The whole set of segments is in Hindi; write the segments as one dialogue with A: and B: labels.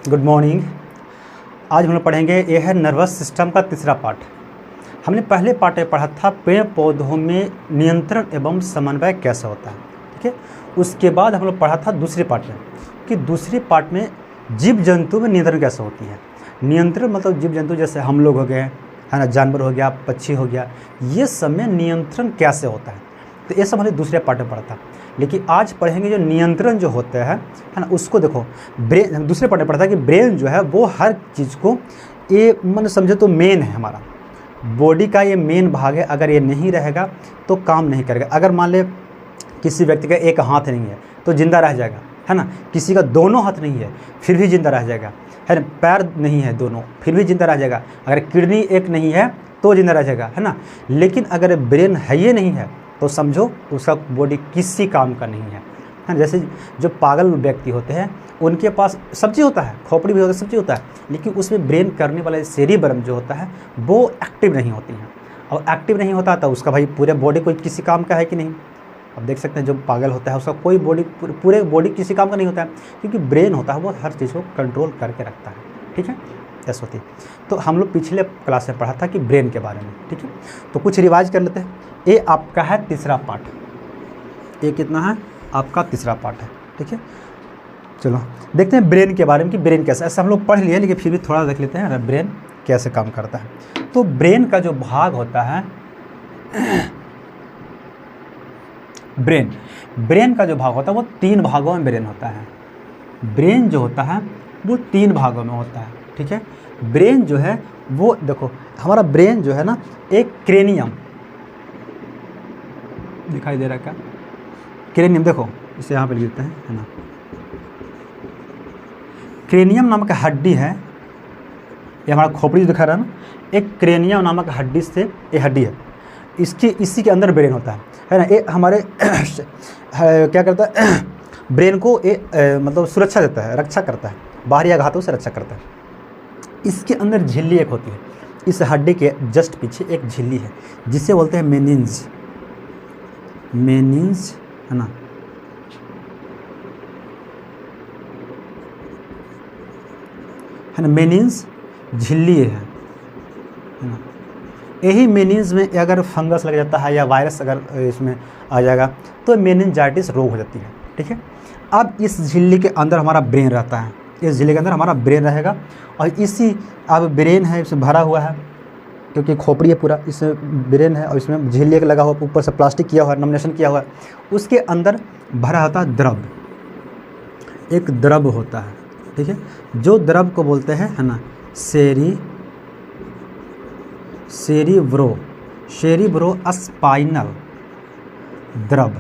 A: Good morning. आज हम लोग पढ़ेंगे, यह है नर्वस सिस्टम का तीसरा पार्ट। हमने पहले पार्ट में पढ़ा था पेड़ पौधों में नियंत्रण एवं समन्वय कैसे होता है, ठीक है। उसके बाद हम लोग पढ़ा था दूसरे पार्ट में कि दूसरे पार्ट में जीव जंतु में नियंत्रण कैसे होती है। नियंत्रण मतलब जीव जंतु जैसे हम लोग हो गए, है ना, जानवर हो गया, पक्षी हो गया, ये सब में नियंत्रण कैसे होता है। तो ये सब हमने दूसरे पार्ट में पढ़ा था। लेकिन आज पढ़ेंगे जो नियंत्रण जो होता है ना, उसको देखो। ब्रेन दूसरे पार्ट में पढ़ा था कि ब्रेन जो है वो हर चीज़ को, ये मतलब समझो तो मेन है, हमारा बॉडी का ये मेन भाग है। अगर ये नहीं रहेगा तो काम नहीं करेगा। अगर मान ले किसी व्यक्ति का एक हाथ नहीं है तो जिंदा रह जाएगा, है ना। किसी का दोनों हाथ नहीं है फिर भी जिंदा रह जाएगा, है ना। पैर नहीं है दोनों फिर भी जिंदा रह जाएगा। अगर किडनी एक नहीं है तो जिंदा रह जाएगा, है ना। लेकिन अगर ब्रेन है ये नहीं है तो समझो उसका बॉडी किसी काम का नहीं है, हाँ। जैसे जो पागल व्यक्ति होते हैं उनके पास सब चीज़ होता है, खोपड़ी भी होता है, सब चीज़ होता है, लेकिन उसमें ब्रेन करने वाला सेरिबरम जो होता है वो एक्टिव नहीं होती है। और एक्टिव नहीं होता तो उसका भाई पूरे बॉडी कोई किसी काम का है कि नहीं। अब देख सकते हैं जो पागल होता है उसका कोई बॉडी, पूरे बॉडी किसी काम का नहीं होता है, क्योंकि ब्रेन होता है वो हर चीज़ को कंट्रोल करके रखता है, ठीक है। ऐसा होती है। तो हम लोग पिछले क्लास में पढ़ा था कि ब्रेन के बारे में, ठीक है। तो कुछ रिवाइज कर लेते हैं। ये आपका है तीसरा पार्ट। ये कितना है आपका तीसरा पार्ट है, ठीक है। चलो देखते हैं ब्रेन के बारे में कि ब्रेन कैसा। ऐसा हम लोग पढ़ लिए लेकिन फिर भी थोड़ा देख लेते हैं ब्रेन कैसे काम करता है। तो ब्रेन का जो भाग होता है ब्रेन का जो भाग होता है वो 3 भागों में ब्रेन होता है। ब्रेन जो होता है वो 3 भागों में होता है, ठीक है। ब्रेन जो है वो देखो, हमारा ब्रेन जो है ना, एक क्रेनियम दिखाई दे रहा है क्या, क्रेनियम देखो, इसे यहाँ पे लिख देते हैं, है ना। क्रेनियम नामक हड्डी है, ये हमारा खोपड़ी दिखा रहा है ना, एक क्रेनियम नामक हड्डी से ये हड्डी है, इसी के अंदर ब्रेन होता है ना। ये हमारे क्या करता है, ब्रेन को ये मतलब सुरक्षा देता है, रक्षा करता है, बाहरी आघातों से रक्षा करता है। इसके अंदर झिल्ली एक होती है, इस हड्डी के जस्ट पीछे एक झिल्ली है जिसे बोलते हैं मेनिन्ज, है ना। है ना, मेनिन्स झिल्ली है ना। यही मेनिन्स में अगर फंगस लग जाता है या वायरस अगर इसमें आ जाएगा तो मेनिंजाइटिस रोग हो जाती है, ठीक है। अब इस झिल्ली के अंदर हमारा ब्रेन रहता है, इस झिल्ली के अंदर हमारा ब्रेन रहेगा। और इसी अब ब्रेन है, इसमें भरा हुआ है, क्योंकि खोपड़ी है पूरा, इसमें ब्रेन है और इसमें झिल्ली एक लगा हुआ, ऊपर से प्लास्टिक किया हुआ है, नॉमिनेशन किया हुआ है। उसके अंदर भरा होता है द्रव, एक द्रव होता है, ठीक है। जो द्रव को बोलते हैं, है ना, सेरिब्रो स्पाइनल द्रव।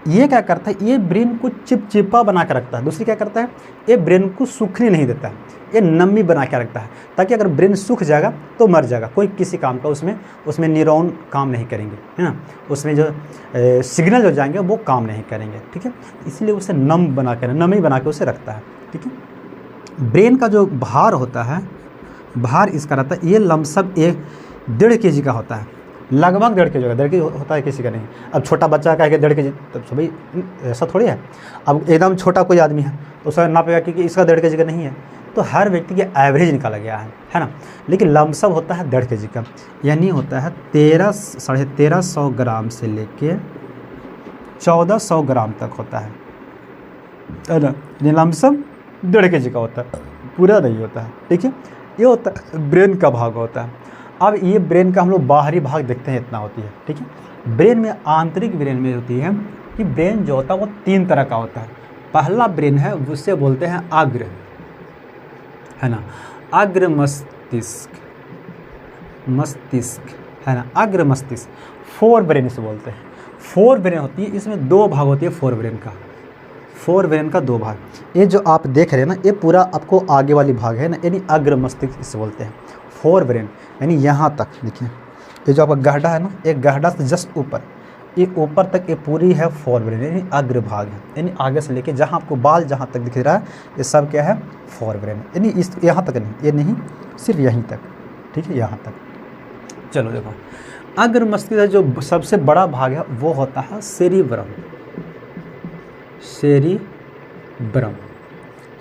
A: ये क्या करता है, ये ब्रेन को चिपचिपा बना के रखता है। दूसरी क्या करता है, ये ब्रेन को सूखने नहीं देता है, ये नमी बना के रखता है, ताकि अगर ब्रेन सूख जाएगा तो मर जाएगा, कोई किसी काम का उसमें न्यूरॉन काम नहीं करेंगे, है ना। उसमें जो सिग्नल जो जाएंगे वो काम नहीं करेंगे, ठीक है। इसलिए उसे नमी बना के उसे रखता है, ठीक है। ब्रेन का जो भार होता है, भार इसका रहता है, ये लमसम 1.5 kg का होता है, लगभग 1.5 kg का, 1.5 kg होता है किसी का नहीं। अब छोटा बच्चा कहेगा 1.5 kg, तब भाई ऐसा थोड़ी है। अब एकदम छोटा कोई आदमी है तो उसका नापेगा क्योंकि इसका 1.5 kg का नहीं है, तो हर व्यक्ति की एवरेज निकाला गया है ना। लेकिन लमसम होता है 1.5 kg का, यानी होता है 1300 ग्राम से लेके 1400 ग्राम तक होता है ना। ये लमसम 1.5 kg का होता है, पूरा नहीं होता है, ठीक है। ये होता है ब्रेन का भाग होता है। अब ये ब्रेन का हम लोग बाहरी भाग देखते हैं, इतना होती है, ठीक है। ब्रेन में, आंतरिक ब्रेन में होती है कि ब्रेन जो होता है वो 3 तरह का होता है। पहला ब्रेन है उससे बोलते हैं अग्र, है ना, अग्र मस्तिष्क, है ना, अग्र मस्तिष्क। 4 ब्रेन इसे बोलते हैं। 4 ब्रेन होती है, इसमें 2 भाग होती है 4 ब्रेन का 2 भाग। ये जो आप देख रहे हैं ना, ये पूरा आपको आगे वाली भाग है ना, यानी अग्र मस्तिष्क इसे बोलते हैं। 4 ब्रेन यानी यहाँ तक देखिए, ये जो आपका गहरा है ना, एक गहरा से जस्ट ऊपर, ये ऊपर तक ये पूरी है 4 ब्रेन, यानी अग्र भाग है। यानी आगे से लेके जहाँ आपको बाल जहाँ तक दिख रहा है, ये सब क्या है, 4 ब्रेन। यानी इस यहाँ तक नहीं, ये नहीं, सिर्फ यहीं तक, ठीक है, यहाँ तक। चलो देखो, अग्र मस्तिष्क का जो सबसे बड़ा भाग है वो होता है सेरिब्रम,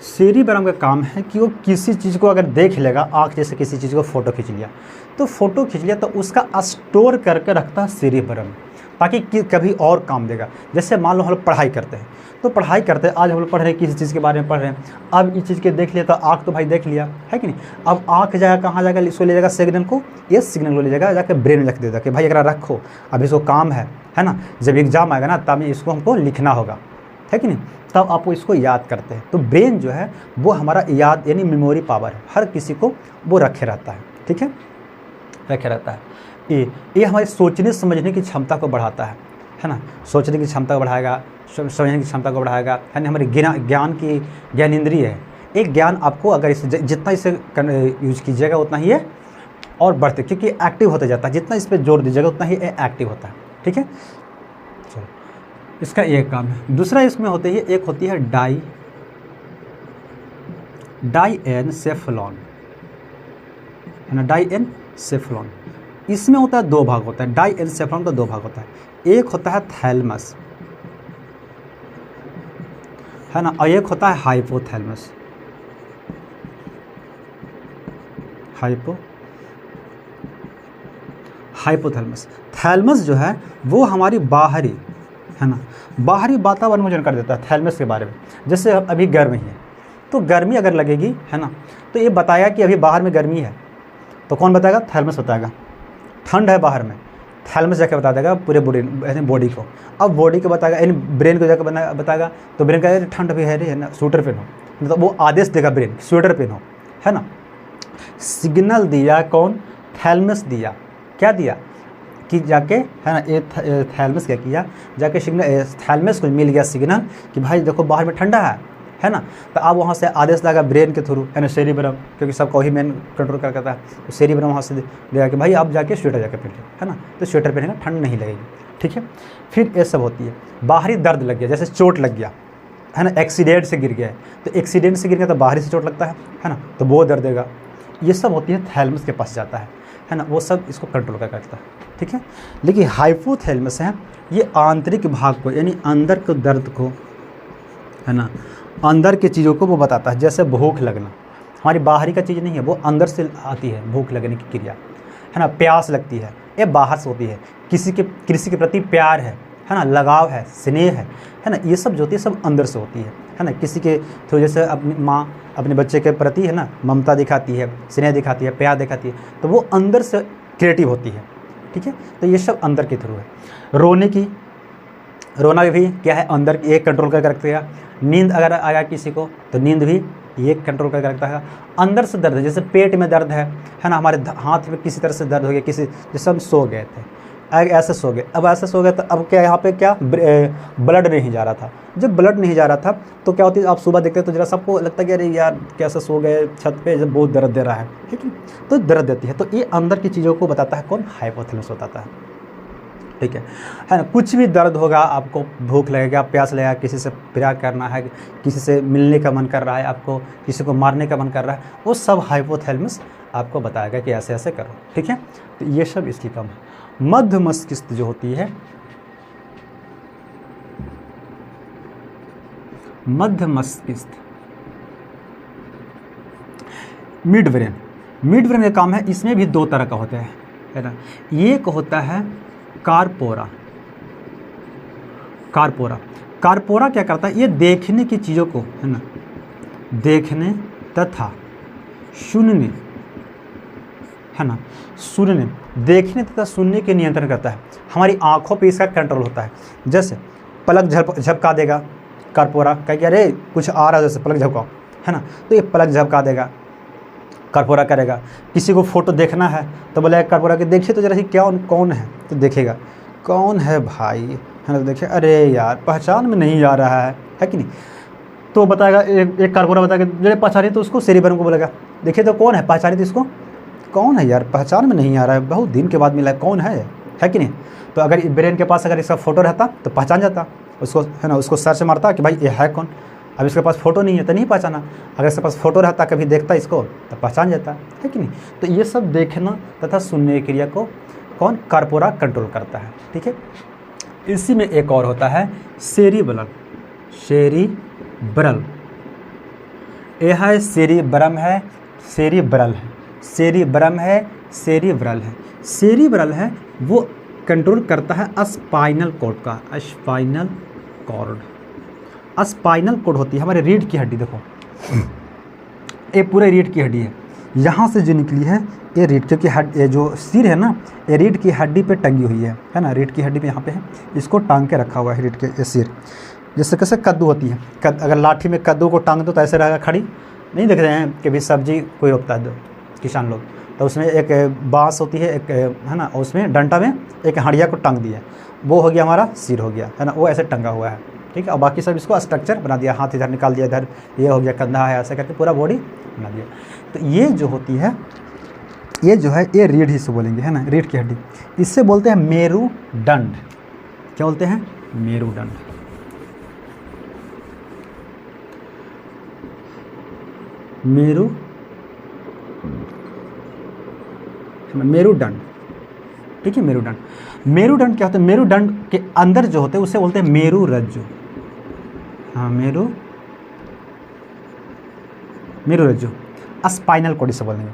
A: सेरिबेलम का काम है कि वो किसी चीज़ को अगर देख लेगा, आँख जैसे किसी चीज़ को फ़ोटो खींच लिया, तो फ़ोटो खींच लिया तो उसका स्टोर करके रखता है सेरिबेलम, ताकि कभी और काम देगा। जैसे मान लो हम लोग पढ़ाई करते हैं, तो पढ़ाई करते हैं, आज हम लोग पढ़ रहे हैं किसी चीज़ के बारे में पढ़ रहे हैं, अब इस चीज़ के देख लिया तो आँख तो भाई देख लिया है कि नहीं, अब आँख जाएगा कहाँ जाएगा, इसको ले जाएगा सिग्नल को, ये सिग्नल को ले जाएगा जाकर ब्रेन में रख देगा कि भाई अगर रखो, अब इसको काम है ना, जब एग्जाम आएगा ना तब इसको हमको लिखना होगा, है कि नहीं, तब आपको इसको याद करते हैं। तो ब्रेन जो है वो हमारा याद यानी मेमोरी पावर है, हर किसी को वो रखे रहता है, ठीक है, रखे रहता है। ये हमारी सोचने समझने की क्षमता को बढ़ाता है ना, सोचने की क्षमता को बढ़ाएगा, समझने की क्षमता को बढ़ाएगा, है ना, हमारी ज्ञान इंद्रिय है। एक ज्ञान आपको अगर इसे जितना इसे यूज कीजिएगा उतना ही ये और बढ़ते, क्योंकि एक्टिव होता जाता है, जितना इस पर जोर दीजिएगा उतना ही एक्टिव होता है, ठीक है। चलो, इसका एक काम है। दूसरा इसमें होते ही एक होती है डाईएनसेफेलॉन, है ना, डाईएनसेफेलॉन। इसमें होता है 2 भाग होता है, डाईएनसेफेलॉन का 2 भाग होता है। एक होता है थैलमस, है ना, और एक होता है हाइपोथैलमस। हाइपोथैलमस, थैलमस जो है वो हमारी बाहरी, है ना, बाहरी वातावरण में कर देता है थैलमस के बारे में। जैसे अभी गर्मी है, तो गर्मी अगर लगेगी, है ना, तो ये बताया कि अभी बाहर में गर्मी है, तो कौन बताएगा, थैलमस बताएगा। ठंड है बाहर में, थैलमस जाकर बता देगा पूरे बॉडी को। अब बॉडी को बताएगा, यानी ब्रेन को जाकर बताएगा, तो ब्रेन का ठंड भी है ना, स्वेटर पहनो, मतलब वो आदेश देगा ब्रेन स्वेटर पहनो, है ना। सिग्नल दिया कौन, थैलमस दिया, क्या दिया कि जाके, है ना, ये थैलमस क्या किया, जाके सिग्नल थैलमस को मिल गया सिग्नल कि भाई देखो बाहर में ठंडा है ना, तो अब वहाँ से आदेश लगा ब्रेन के थ्रू, है ना, सेरिबेलम, क्योंकि सबको ही मेन कंट्रोल करता है, तो सेरिबेलम वहाँ से देगा कि भाई आप जाके स्वेटर जाके पहन लो, है ना, तो स्वेटर पहनेगा, ठंड नहीं लगेगी, ठीक है। फिर ये सब होती है बाहरी दर्द लग गया, जैसे चोट लग गया, है ना, एक्सीडेंट से गिर गया है, तो एक्सीडेंट से गिर गया तो बाहरी से चोट लगता है ना, तो वो दर्द देगा। ये सब होती है थैलमस के पास जाता है ना, वो सब इसको कंट्रोल करता है, ठीक है। लेकिन हाइपोथैलमस है, ये आंतरिक भाग को यानी अंदर के दर्द को, है ना, अंदर की चीज़ों को वो बताता है। जैसे भूख लगना हमारी बाहरी का चीज़ नहीं है, वो अंदर से आती है, भूख लगने की क्रिया, है ना। प्यास लगती है, ये बाहर से होती है। किसी के प्रति प्यार है ना, लगाव है, स्नेह है ना, ये सब जो होती है सब अंदर से होती है ना। किसी के थ्रू, जैसे अपनी माँ अपने बच्चे के प्रति, है ना, ममता दिखाती है, स्नेह दिखाती है, प्यार दिखाती है, तो वो अंदर से क्रिएटिव होती है, ठीक है। तो ये सब अंदर के थ्रू है। रोना भी क्या है, अंदर एक कंट्रोल करके रखते हैं। नींद अगर आया किसी को तो नींद भी ये कंट्रोल करके रखता है। अंदर से दर्द है, जैसे पेट में दर्द है ना, हमारे हाथ में किसी तरह से दर्द हो गया, जैसे हम सो गए थे, ऐसे सो गए, अब ऐसे सो गए तो अब क्या यहाँ पे क्या ब्लड नहीं जा रहा था। जब ब्लड नहीं जा रहा था तो क्या होती है, आप सुबह देखते तो जरा सबको लगता है कि अरे यार कैसे सो गए छत पे, जब बहुत दर्द दे रहा है, ठीक है, तो दर्द देती है। तो ये अंदर की चीज़ों को बताता है कौन, हाइपोथैलेमस बताता है, ठीक है ना। कुछ भी दर्द होगा, आपको भूख लगेगा, प्यास लगेगा, किसी से प्यार करना है, किसी से मिलने का मन कर रहा है, आपको किसी को मारने का मन कर रहा है, वो सब हाइपोथैलेमस आपको बताएगा कि ऐसे ऐसे करो, ठीक है। तो ये सब इसकी काम है। मध्य मस्तिष्क जो होती है, मध्य मस्तिष्क, मिड ब्रेन का काम है। इसमें भी 2 तरह का होता है ना। एक होता है कार्पोरा क्या करता है, ये देखने की चीज़ों को, है ना, देखने तथा सुनने, है ना, देखने तथा सुनने के नियंत्रण करता है। हमारी आंखों पे इसका कंट्रोल होता है। जैसे पलक झपका देगा कार्पोरा, कह कि अरे कुछ आ रहा है, जैसे पलक झपकाओ, है ना, तो ये पलक झपका देगा, कार्पोरा करेगा। किसी को फोटो देखना है तो बोले कार्पोरा के देखिए तो जरा क्या कौन है, तो देखेगा कौन है भाई, है ना, तो देखिए अरे यार पहचान में नहीं आ रहा है कि नहीं, तो बताएगा एक कार्पोरा बताएगा, जरा पहचानिए, तो उसको सेरिबेलम को बोलेगा देखिए तो कौन है, पहचानिए तो इसको कौन है यार, पहचान में नहीं आ रहा है, बहुत दिन के बाद मिला है, कौन है कि नहीं। तो अगर ब्रेन के पास अगर इसका फोटो रहता तो पहचान जाता उसको, है ना, उसको सर्च मारता कि भाई ये है कौन। अब इसके पास फोटो नहीं है तो नहीं पहचाना, अगर इसके पास फोटो रहता कभी देखता इसको तो पहचान जाता है कि नहीं। तो ये सब देखना तथा सुनने की क्रिया को कौन, कार्पोरा कंट्रोल करता है, ठीक है। इसी में एक और होता है सेरिब्रल। ये है सेरिब्रम है, सेरिब्रल है, सेरिब्रम है, सेरिब्रल है। सेरिब्रल है वो कंट्रोल करता है स्पाइनल कॉर्ड का, स्पाइनल कॉर्ड। स्पाइनल कॉर्ड होती है हमारे रीढ़ की हड्डी। देखो ये पूरे रीढ़ की हड्डी है, यहाँ से जो निकली है ये रीढ़, क्योंकि ये जो सिर है ना ये रीढ़ की हड्डी पे टंगी हुई है ना, रीढ़ की हड्डी पे यहाँ पे है, इसको टांग के रखा हुआ है रीढ़ के ये सिर। जैसे कैसे कद्दू होती है, अगर लाठी में कद्दू को टांग दो तो ऐसे रहेगा खड़ी, नहीं देख रहे हैं कि भी सब्जी कोई रोपता है किसान लोग, तो उसमें एक बाँस होती है, एक है ना, उसमें डंटा में एक हड़िया को टांग दिया, वो हो गया हमारा सिर हो गया, है ना, वो ऐसे टंगा हुआ है, ठीक है। और बाकी सब इसको स्ट्रक्चर बना दिया, हाथ इधर निकाल दिया, इधर ये हो गया कंधा है, ऐसा करके पूरा बॉडी बना दिया। तो ये जो होती है, ये जो है ये रीढ़ ही से बोलेंगे, है ना, रीढ़ की हड्डी, इससे बोलते हैं मेरुदंड। क्या बोलते हैं? मेरुदंड। मेरुदंड, ठीक है, मेरुदंड। मेरुदंड क्या होता है? मेरुदंड के अंदर जो होते हैं उसे बोलते हैं मेरुरज्जु। हाँ, मेरुरज्जु, स्पाइनल कॉर्ड इसे बोलेंगे।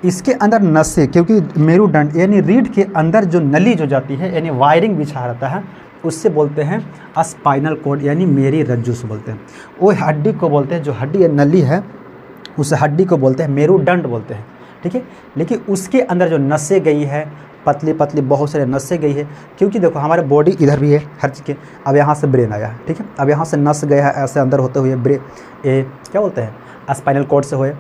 A: इसके अंदर नसें, क्योंकि मेरुदंड यानी रीढ़ के अंदर जो नली जो जाती है, यानी वायरिंग बिछा रहता है, उससे बोलते हैं स्पाइनल कॉर्ड, यानी मेरुरज्जु से बोलते हैं। वो हड्डी को बोलते हैं, जो हड्डी नली है उस हड्डी को बोलते हैं मेरुदंड बोलते हैं, ठीक है। लेकिन उसके अंदर जो नसें गई है, पतली पतली बहुत सारे नसें गई है, क्योंकि देखो हमारे बॉडी इधर भी है हर चीज़ के। अब यहाँ से ब्रेन आया है, ठीक है, अब यहाँ से नस गया है ऐसे अंदर होते हुए क्या बोलते हैं, स्पाइनल कॉर्ड से हुए, है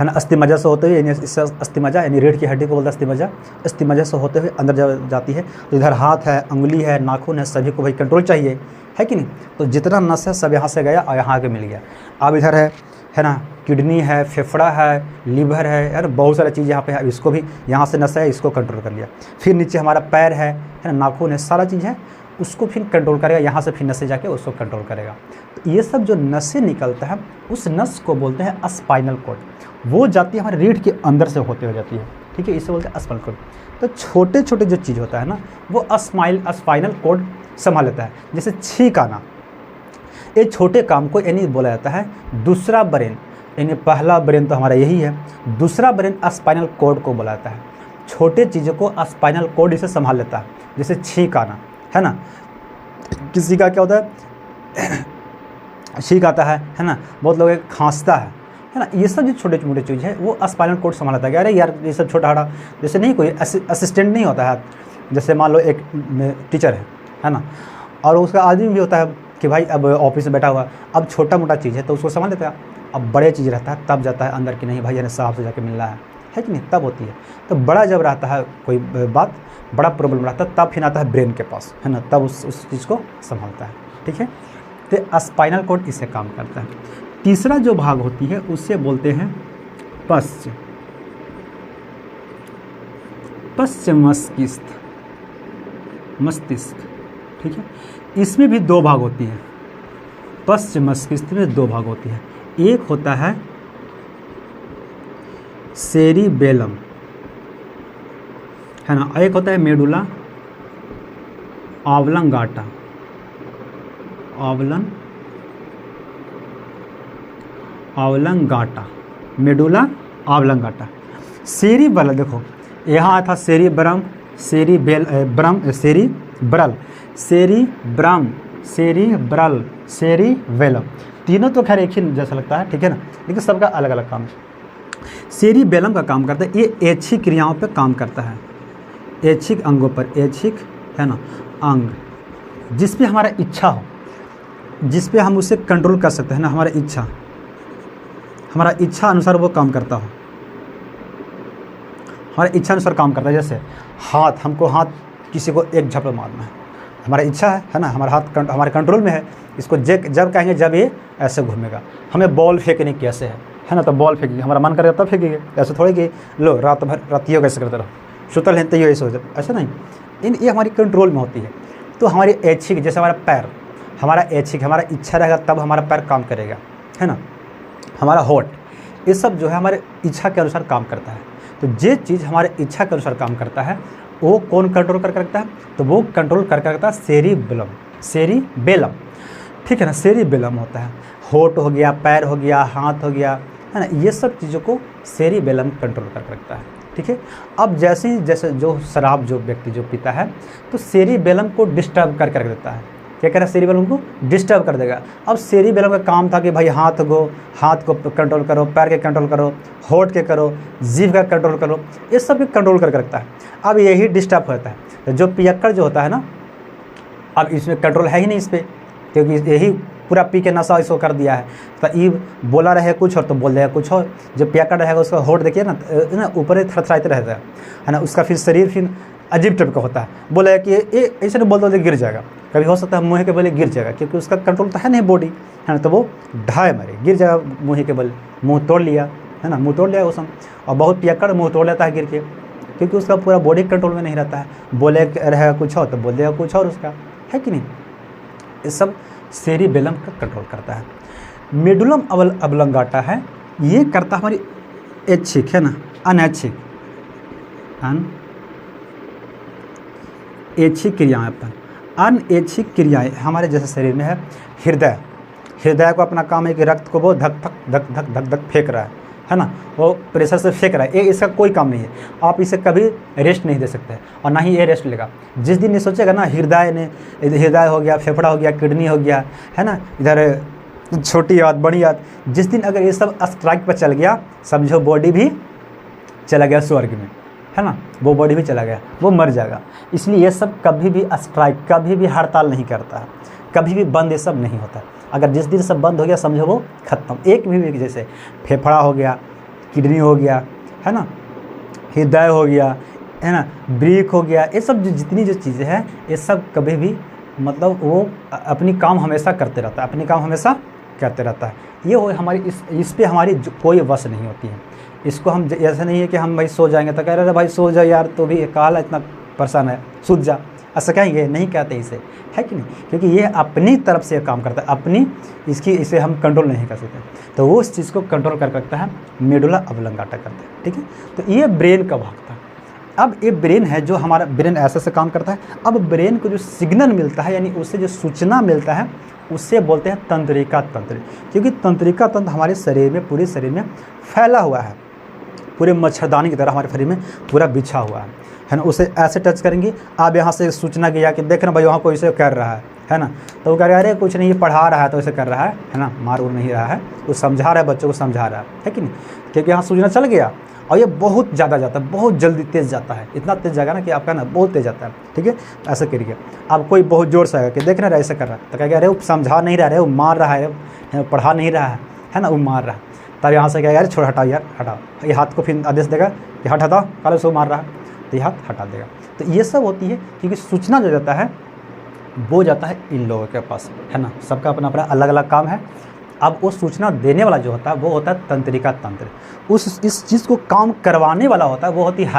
A: ना, अस्थिमज्जा से होते हुए, यानी इससे अस्थिमज्जा यानी रीढ़ की हड्डी को बोलते हैं अस्थिमज्जा, अस्थिमज्जा से होते हुए अंदर जाती है। तो इधर हाथ है, उंगली है, नाखून है, सभी को भाई कंट्रोल चाहिए, है कि नहीं। तो जितना नस है सब यहाँ से गया और यहाँ आके मिल गया। अब इधर है ना, किडनी है, फेफड़ा है, लीवर है यार, बहुत सारी चीज़ यहाँ पे है, इसको भी यहाँ से नस है, इसको कंट्रोल कर लिया। फिर नीचे हमारा पैर है ना, नाखून है, सारा चीज़ है, उसको फिर कंट्रोल करेगा, यहाँ से फिर नसें जाके उसको कंट्रोल करेगा। तो ये सब जो नसें निकलता है उस नस को बोलते हैं स्पाइनल कॉर्ड। वो जाती है हमारे रीढ़ के अंदर से होते हुए जाती है, ठीक है, इसे बोलते हैं स्पाइनल कॉर्ड। तो छोटे छोटे जो चीज़ होता है ना वो स्पाइनल कॉर्ड संभाल लेता है। जैसे छींक आना, ये छोटे काम को यानी बोला जाता है दूसरा ब्रेन, यानी पहला ब्रेन तो हमारा यही है, दूसरा ब्रेन स्पाइनल कॉर्ड को बोला जाता है। छोटे चीज़ों को स्पाइनल कॉर्ड इसे संभाल लेता है। जैसे छींक आना, है ना, किसी का क्या होता है छींक आता है ना, बहुत लोग खांसता है ना, ये सब जो छोटे मोटे चीज़ है वो स्पाइनल कॉर्ड संभालता है। अरे यार ये सब छोटा हड़ा, जैसे नहीं कोई असिस्टेंट नहीं होता है, जैसे मान लो एक टीचर है ना, और उसका आदमी भी होता है कि भाई अब ऑफिस में बैठा हुआ, अब छोटा मोटा चीज़ है तो उसको संभाल लेता है। अब बड़े चीज़ रहता है तब जाता है अंदर कि नहीं भाई यानी साहब से जाके मिलना है कि नहीं, तब होती है। तो बड़ा जब रहता है कोई बात, बड़ा प्रॉब्लम रहता है, तब फिर आता है ब्रेन के पास, है ना, तब उस चीज़ को संभालता है, ठीक है। तो स्पाइनल कॉर्ड इससे काम करता है। तीसरा जो भाग होती है उससे बोलते हैं पश्च मस्तिष्क, ठीक है। इसमें भी दो भाग होती है, पश्च मस्तिष्क में दो भाग होती है। एक होता है सेरिबेलम, है ना, एक होता है medulla oblongata, medulla oblongata. Cerebellum, देखो यहाँ था सेरिब्रम, सेरिब्रल, तीनों तो खैर एक ही जैसा लगता है, ठीक है ना, लेकिन सबका अलग अलग काम है। सेरिबेलम का काम करता है, ये ऐच्छिक क्रियाओं पे काम करता है, ऐच्छिक अंगों पर, ऐच्छिक है ना अंग, जिस पे हमारा इच्छा हो, जिस पे हम उसे कंट्रोल कर सकते हैं ना, हमारा इच्छा अनुसार वो काम करता हो, हमारे इच्छा अनुसार काम करता है। जैसे हमको हाथ किसी को एक झपट मारना है, हमारा इच्छा है ना, हमारा हाथ हमारे कंट्रोल में है, इसको जब कहेंगे जब ये ऐसे घूमेगा। हमें बॉल फेंकने की ऐसे है ना, तो बॉल फेंकेंगे, हमारा मन करेगा तब फेंकेंगे, ऐसे थोड़ी कि लो रात भर रातियों कैसे करते रहो, सुतल है तो ये ऐसे हो जाए, ऐसा नहीं, ये हमारी कंट्रोल में होती है। तो हमारी ऐच्छिक, जैसे हमारा पैर, हमारा ऐच्छिक, हमारा इच्छा रहेगा तब हमारा पैर काम करेगा, है ना, हमारा होठ, ये सब जो है हमारे इच्छा के अनुसार काम करता है। तो जे चीज़ हमारे इच्छा के अनुसार काम करता है वो कौन कंट्रोल कर रखता है, तो वो कंट्रोल कर रखता है सेरिबेलम, ठीक है ना, सेरिबेलम होता है। होठ हो गया, पैर हो गया, हाथ हो गया, है ना, ये सब चीज़ों को सेरिबेलम कंट्रोल कर रखता है। ठीक है। अब जैसे जो शराब जो व्यक्ति जो पीता है तो सेरिबेलम को डिस्टर्ब करके रख देता है। क्या कह रहा है, सेरिबेलम को डिस्टर्ब कर देगा। अब सेरिबेलम का काम था कि भाई हाथ को कंट्रोल करो, पैर के कंट्रोल करो, होठ के करो, जीभ का कंट्रोल करो, ये सब भी कंट्रोल करके रखता है। अब यही डिस्टर्ब होता है, तो जो पियक्कड़ जो होता है ना, अब इसमें कंट्रोल है ही नहीं इस पर, क्योंकि यही पूरा पी के नशा इसको कर दिया है। तो ये बोला रहे कुछ और तो बोल देगा कुछ और। जो पियक्कड़ रहेगा उसका होठ देखिए ना ऊपर ही थरथराते रहता है ना, उसका फिर शरीर फिर अजीब टाइप का होता है। बोला है कि ये ऐसे नहीं बोलते गिर जाएगा, कभी हो सकता है मुँह के बल गिर जाएगा, क्योंकि उसका कंट्रोल तो है नहीं बॉडी, है ना, तो वो ढाए मारे गिर जाएगा मुँह के बल, मुँह तोड़ लिया, है ना, मुँह तोड़ लिया उसम। और बहुत पियक्कड़ मुँह तोड़ लेता है गिर के, क्योंकि उसका पूरा बॉडी कंट्रोल में नहीं रहता है। बोले रहेगा कुछ और तो बोल देगा कुछ और उसका, है कि नहीं। ये सब सेरिबेलम का कंट्रोल करता है। मेडुलम अबलंगाटा है, ये करता है हमारी ऐच्छिक, है ना, अनैच्छिक ऐच्छिक क्रियाएं पर। अनऐच्छिक क्रियाएं हमारे जैसे शरीर में है हृदय को अपना काम है कि रक्त को वो धक धक फेंक रहा है ना, वो प्रेशर से फेंक रहा है, ये इसका कोई काम नहीं है। आप इसे कभी रेस्ट नहीं दे सकते और ना ही ये रेस्ट लेगा। जिस दिन ये सोचेगा ना हृदय हो गया, फेफड़ा हो गया, किडनी हो गया, है ना, इधर छोटी आंत बड़ी आंत, जिस दिन अगर ये सब स्ट्राइक पर चल गया, समझो बॉडी भी चला गया स्वर्ग में, है ना, वो बॉडी भी चला गया, वो मर जाएगा। इसलिए ये सब कभी भी स्ट्राइक, कभी भी हड़ताल नहीं करता है, कभी भी बंद ये सब नहीं होता। अगर जिस दिन सब बंद हो गया समझो वो खत्म। एक भी जैसे फेफड़ा हो गया, किडनी हो गया, है ना, हृदय हो गया, है ना, ब्रीक हो गया, ये सब जितनी जो चीज़ें हैं ये सब कभी भी मतलब वो अपनी काम हमेशा करते रहता है, अपनी काम हमेशा करते रहता है। ये हो हमारी इस पे हमारी कोई वश नहीं होती है। इसको हम ऐसा नहीं है कि हम भाई सो जाएंगे तो कह रहे भाई सो जा यार, तो भी काल इतना परेशान है, सूझ जा, ऐसा कहेंगे नहीं कहते इसे, है कि नहीं, क्योंकि ये अपनी तरफ से काम करता है, अपनी इसे हम कंट्रोल नहीं कर सकते। तो वो उस चीज़ को कंट्रोल कर सकता है, मेडुला अबलंगाटा करता है। ठीक है, तो ये ब्रेन का भाग था। अब ये ब्रेन है जो हमारा ब्रेन ऐसे काम करता है। अब ब्रेन को जो सिग्नल मिलता है, यानी उससे जो सूचना मिलता है, उससे बोलते हैं तंत्रिका तंत्र, क्योंकि तंत्रिका तंत्र हमारे शरीर में, पूरे शरीर में फैला हुआ है, पूरे मच्छरदानी की तरह हमारे शरीर में पूरा बिछा हुआ है ना। उसे ऐसे टच करेंगे, आप यहाँ से सूचना किया कि देख ना भाई वहाँ कोई इसे कर रहा है ना, तो वो कह रहे अरे कुछ नहीं, ये पढ़ा रहा है तो इसे कर रहा है ना, मार उड़ नहीं रहा है, वो समझा रहा है, बच्चों को समझा रहा है कि नहीं, क्योंकि यहाँ सूचना चल गया और ये बहुत ज़्यादा जाता है, बहुत जल्दी तेज़ जाता है, इतना तेज़ जाएगा ना कि आपका ना बहुत तेज़ जाता है। ठीक है, ऐसे करिए, अब कोई बहुत ज़ोर से आएगा कि देख रहा है ऐसे कर रहा है, तो कहेगा अरे वो समझा नहीं रहा है, वो मार रहा है, पढ़ा नहीं रहा है ना, वो मार रहा है। तब यहाँ से कहेगा यार छोड़, हटाओ यार, हटाओ, ये हाथ को फिर आदेश देगा कि हट हटाओ, काले से वो मार रहा है, तो ये हाथ हटा देगा। तो ये सब होती है, क्योंकि सूचना जो जाता है वो जाता है इन लोगों के पास, है ना, सबका अपना अपना अलग अलग काम है। अब वो सूचना देने वाला जो होता है वो होता है तंत्रिका तंत्र, इस चीज़ को काम करवाने वाला होता है वो होती है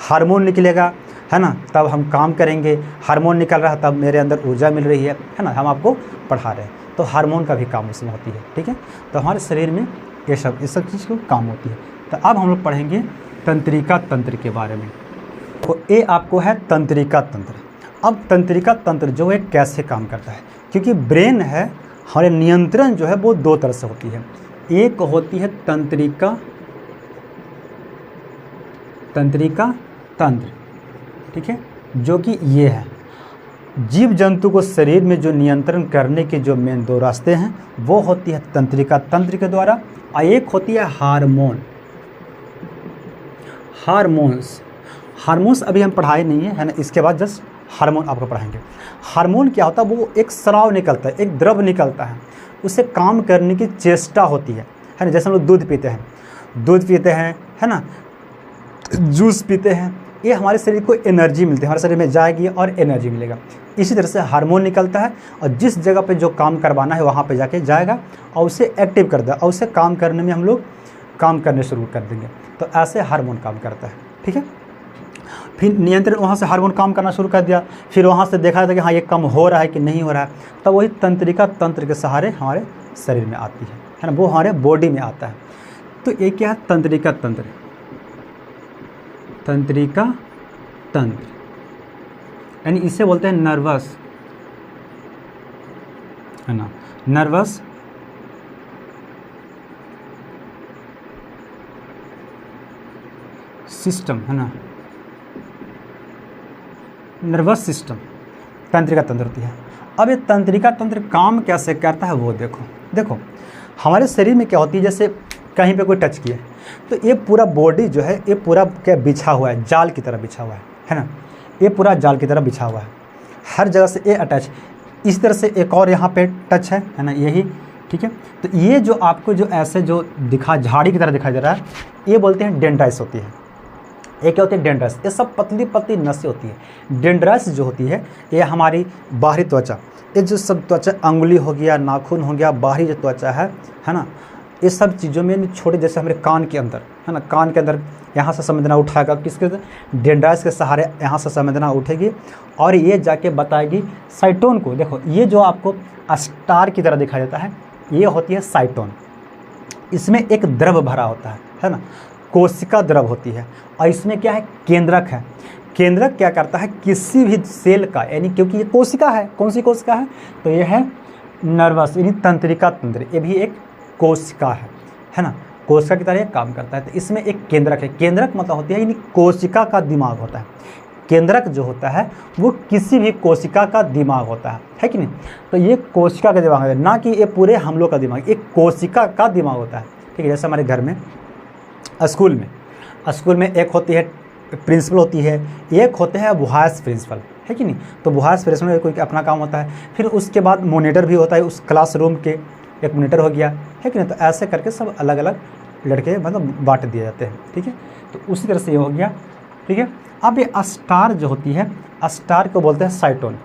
A: हार्मोन निकलेगा, है ना, तब हम काम करेंगे। हार्मोन निकल रहा है तब मेरे अंदर ऊर्जा मिल रही है ना, हम आपको पढ़ा रहे हैं, तो हार्मोन का भी काम इसमें होती है। ठीक है, तो हमारे शरीर में ये सब चीज़ को काम होती है। तो अब हम लोग पढ़ेंगे तंत्रिका तंत्र के बारे में। तो ये आपको है तंत्रिका तंत्र। अब तंत्रिका तंत्र जो है कैसे काम करता है, क्योंकि ब्रेन है हमारे नियंत्रण जो है वो दो तरह से होती है। एक होती है तंत्रिका तंत्र, ठीक है, जो कि ये है जीव जंतु को शरीर में जो नियंत्रण करने के जो मेन दो रास्ते हैं वो होती है तंत्रिका तंत्र के द्वारा, और एक होती है हार्मोन्स अभी हम पढ़ाए नहीं है ना, इसके बाद जस्ट हार्मोन आपको पढ़ाएंगे। हार्मोन क्या होता है, वो एक स्राव निकलता है, एक द्रव निकलता है, उससे काम करने की चेष्टा होती है ना। जैसे हम लोग दूध पीते हैं, है ना, जूस पीते हैं, ये हमारे शरीर को एनर्जी मिलती है, हमारे शरीर में जाएगी और एनर्जी मिलेगा। इसी तरह से हार्मोन निकलता है और जिस जगह पे जो काम करवाना है वहाँ पे जाके जाएगा और उसे एक्टिव कर देगा और उसे काम करने में हम लोग काम करने शुरू कर देंगे। तो ऐसे हार्मोन काम करता है। ठीक है, फिर नियंत्रण, वहाँ से हार्मोन काम करना शुरू कर दिया, फिर वहाँ से देखा जाता है कि हाँ ये कम हो रहा है कि नहीं हो रहा है, तब वही तंत्रिका तंत्र के सहारे हमारे शरीर में आती है ना, वो हमारे बॉडी में आता है। तो ये क्या है, तंत्रिका तंत्र यानी इसे बोलते हैं नर्वस, है ना, नर्वस सिस्टम है ना, नर्वस सिस्टम, तंत्रिका तंत्र होती है। अब ये तंत्रिका तंत्र काम कैसे करता है वो देखो हमारे शरीर में क्या होती है, जैसे कहीं पे कोई टच किया तो ये पूरा बॉडी जो है ये पूरा क्या बिछा हुआ है, जाल की तरह बिछा हुआ है ना, ये पूरा जाल की तरह बिछा हुआ है, हर जगह से ये अटैच। इस तरह से एक और यहाँ पे टच है ना, यही, ठीक है। तो ये जो आपको जो ऐसे जो झाड़ी की तरह दिखाई दे रहा है, ये बोलते हैं डेंड्राइट्स होती है। ये क्या होती है, डेंड्राइट्स। ये सब पतली पतली नसें होती है। डेंड्राइट्स जो होती है ये हमारी बाहरी त्वचा, ये जो सब त्वचा, अंगुली हो गया, नाखून हो गया, बाहरी जो त्वचा है ना, ये सब चीज़ों में छोटे, जैसे हमारे कान के अंदर है ना, कान के अंदर यहाँ से संवेदना उठाएगा, किसके, डेंड्राइट्स के सहारे यहाँ से संवेदना उठेगी और ये जाके बताएगी साइटोन को। देखो ये जो आपको स्टार की तरह दिखाई देता है, ये होती है साइटोन। इसमें एक द्रव भरा होता है ना, कोशिका द्रव होती है। और इसमें क्या है, केंद्रक है। केंद्रक क्या करता है, किसी भी सेल का, यानी क्योंकि ये कोशिका है, कौन सी कोशिका है, तो ये है नर्वस यानी तंत्रिका तंत्र, ये भी एक कोशिका है ना, कोशिका की तरह काम करता है। तो इसमें एक केंद्रक है। केंद्रक मतलब होती है यानी कोशिका का दिमाग होता है। केंद्रक जो होता है वो किसी भी कोशिका का दिमाग होता है कि नहीं। तो ये कोशिका का दिमाग है, ना कि ये पूरे हम लोग का दिमाग, एक कोशिका का दिमाग होता है, ठीक है। जैसे हमारे घर में, स्कूल में एक होती है प्रिंसिपल होती है, एक होते हैं वाइस प्रिंसिपल, है कि नहीं। तो वाइस प्रिंसिपल कोई अपना काम होता है, फिर उसके बाद मॉनिटर भी होता है, उस क्लासरूम के एक मॉनिटर हो गया, है कि नहीं। तो ऐसे करके सब अलग अलग लड़के मतलब बांट दिए जाते हैं, ठीक है। तो उसी तरह से ये हो गया, ठीक है। अब ये स्टार जो होती है, स्टार को बोलते हैं साइटोन।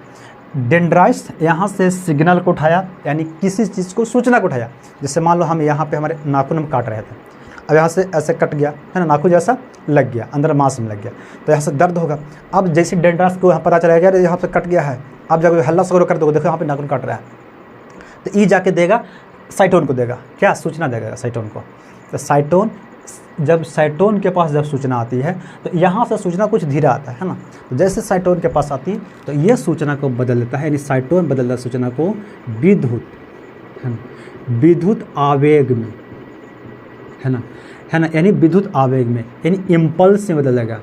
A: डेंड्राइट्स यहाँ से सिग्नल को उठाया, यानी किसी चीज़ को सूचना को उठाया। जैसे मान लो हम यहाँ पे हमारे नाखून हम काट रहे थे, अब यहाँ से ऐसे कट गया है ना, नाखून जैसा लग गया, अंदर मांस में लग गया, तो यहाँ से दर्द होगा। अब जैसे डेंड्राइट्स को यहाँ पता चलेगा यार यहाँ पे कट गया है, अब जाकर हल्ला सगरो कर दोगे, देखो यहाँ पे नाखून काट रहा है, तो ई जाके देगा साइटोन को, देगा क्या, सूचना देगा साइटोन को। तो साइटोन, जब साइटोन के पास जब सूचना आती है तो यहाँ से सूचना कुछ धीरा आता है ना, तो जैसे साइटोन के पास आती है तो ये सूचना को बदल देता है, यानी साइटोन बदल देता है सूचना को विद्युत, है ना, विद्युत आवेग में, है ना, यानी विद्युत आवेग में, यानी इम्पल्स में बदल देगा।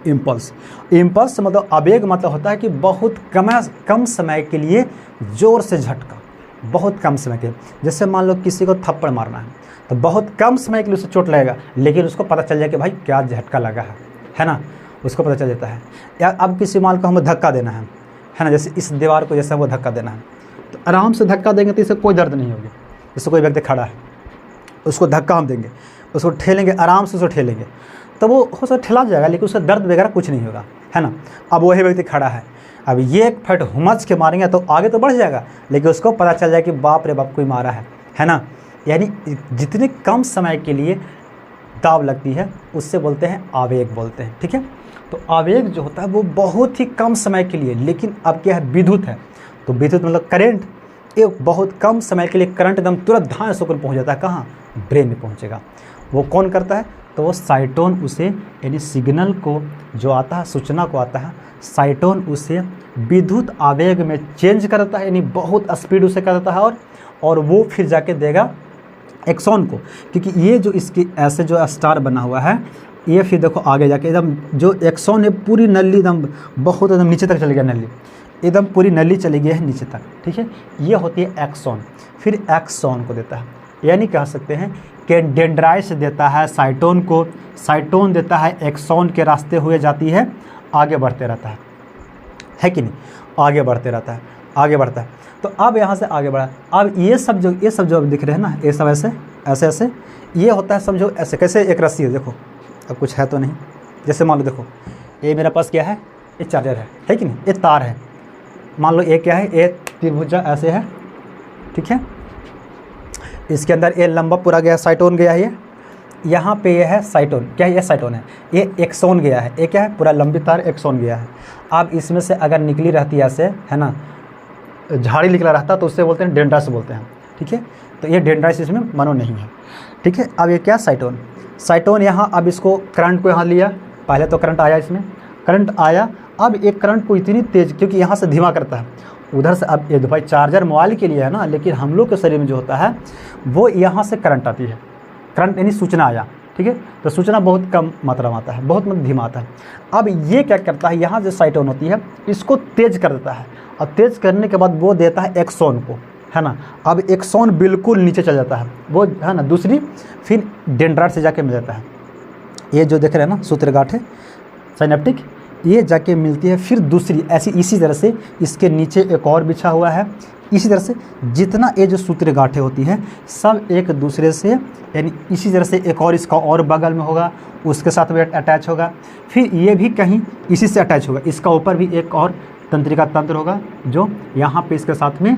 A: इम्पल्स मतलब आवेग मतलब होता है कि बहुत कम समय के लिए जोर से झटका, बहुत कम समय के लिए। जैसे मान लो किसी को थप्पड़ मारना है तो बहुत कम समय के लिए उसे चोट लगेगा, लेकिन उसको पता चल जाए कि भाई क्या झटका लगा है ना, उसको पता चल जाता है। या अब किसी माल को हमें धक्का देना है ना, जैसे इस दीवार को जैसे वो धक्का देना है, तो आराम से धक्का देंगे तो इससे कोई दर्द नहीं होगी। जैसे कोई व्यक्ति खड़ा है, उसको धक्का हम देंगे, उसको ठेलेंगे, आराम से उसको ठेलेंगे तो वो हो सकता ठेला जाएगा, लेकिन उससे दर्द वगैरह कुछ नहीं होगा, है ना। अब वही व्यक्ति खड़ा है, अब ये एक फट हुमच के मारेंगे तो आगे तो बढ़ जाएगा, लेकिन उसको पता चल जाए कि बाप रे बाप कोई मारा है ना। यानी जितने कम समय के लिए दाव लगती है उससे बोलते हैं आवेग बोलते हैं, ठीक है। तो आवेग जो होता है वो बहुत ही कम समय के लिए, लेकिन अब क्या है, विद्युत है, तो विद्युत मतलब करेंट, एक बहुत कम समय के लिए करंट एकदम तुरंत धांय से पहुँच जाता है, कहाँ, ब्रेन में पहुँचेगा। वो कौन करता है, तो वो साइटोन उसे, यानी सिग्नल को जो आता है, सूचना को आता है, साइटोन उसे विद्युत आवेग में चेंज करता है, यानी बहुत स्पीड उसे कर देता है, और वो फिर जाके देगा एक्सॉन को, क्योंकि ये जो इसकी ऐसे जो स्टार बना हुआ है, ये फिर देखो आगे जाके एकदम जो एक्सॉन है पूरी नली एकदम बहुत एकदम नीचे तक चली गई, नली एकदम पूरी नली चली गई है नीचे तक, ठीक है। ये होती है एक्सॉन, फिर एक्सॉन को देता है, यानी कह सकते हैं कि डेंड्राइट्स देता है साइटोन को, साइटोन देता है एक्सॉन के रास्ते हुए जाती है, आगे बढ़ते रहता है कि नहीं, आगे बढ़ते रहता है, आगे बढ़ता है। तो अब यहाँ से आगे बढ़ा, अब ये सब जो अब दिख रहे हैं ना, ये सब ऐसे ये होता है, समझो ऐसे कैसे एक रस्सी है, देखो अब कुछ है तो नहीं, जैसे मान लो देखो ये मेरे पास क्या है, ये चार्जर है कि नहीं, ये तार है, मान लो ये क्या है, ये त्रिभुजा ऐसे है, ठीक है। इसके अंदर ये लंबा पूरा गया, साइटोन गया है, ये यहाँ पे ये है साइटोन, क्या है, ये साइटोन है, ये एक्सॉन गया है, ये क्या है, पूरा लंबी तार एक्सॉन गया है। अब इसमें से अगर निकली रहती है ऐसे, है ना, झाड़ी निकला रहता तो उससे बोलते हैं डेंड्राइट्स बोलते हैं, ठीक है। तो ये डेंड्राइट्स इसमें मानो नहीं है, ठीक है। अब ये क्या, साइटोन यहाँ, अब इसको करंट को यहाँ लिया, पहले तो करंट आया, इसमें करंट आया, अब एक करंट को इतनी तेज़, क्योंकि यहाँ से धीमा करता है उधर से, अब ये भाई चार्जर मोबाइल के लिए है ना, लेकिन हम लोग के शरीर में जो होता है वो यहाँ से करंट आती है, करंट यानी सूचना आया, ठीक है। तो सूचना बहुत कम मात्रा में आता है, बहुत मतलब धीमा आता है। अब ये क्या करता है, यहाँ जो साइटोन होती है इसको तेज कर देता है, और तेज करने के बाद वो देता है एक्सोन को, है ना। अब एक्सोन बिल्कुल नीचे चल जाता है वो, है ना, दूसरी फिर डेंड्राइट से जाके मिल जाता है। ये जो देख रहे हैं ना सूत्रगांठ है साइनेप्टिक, ये जाके मिलती है फिर दूसरी, ऐसी इसी तरह से इसके नीचे एक और बिछा हुआ है। इसी तरह से जितना ये जो सूत्रगांठें होती हैं सब एक दूसरे से, यानी इसी तरह से एक और इसका और बगल में होगा, उसके साथ भी अटैच होगा, फिर ये भी कहीं इसी से अटैच होगा, इसका ऊपर भी एक और तंत्रिका तंत्र होगा जो यहाँ पे इसके साथ में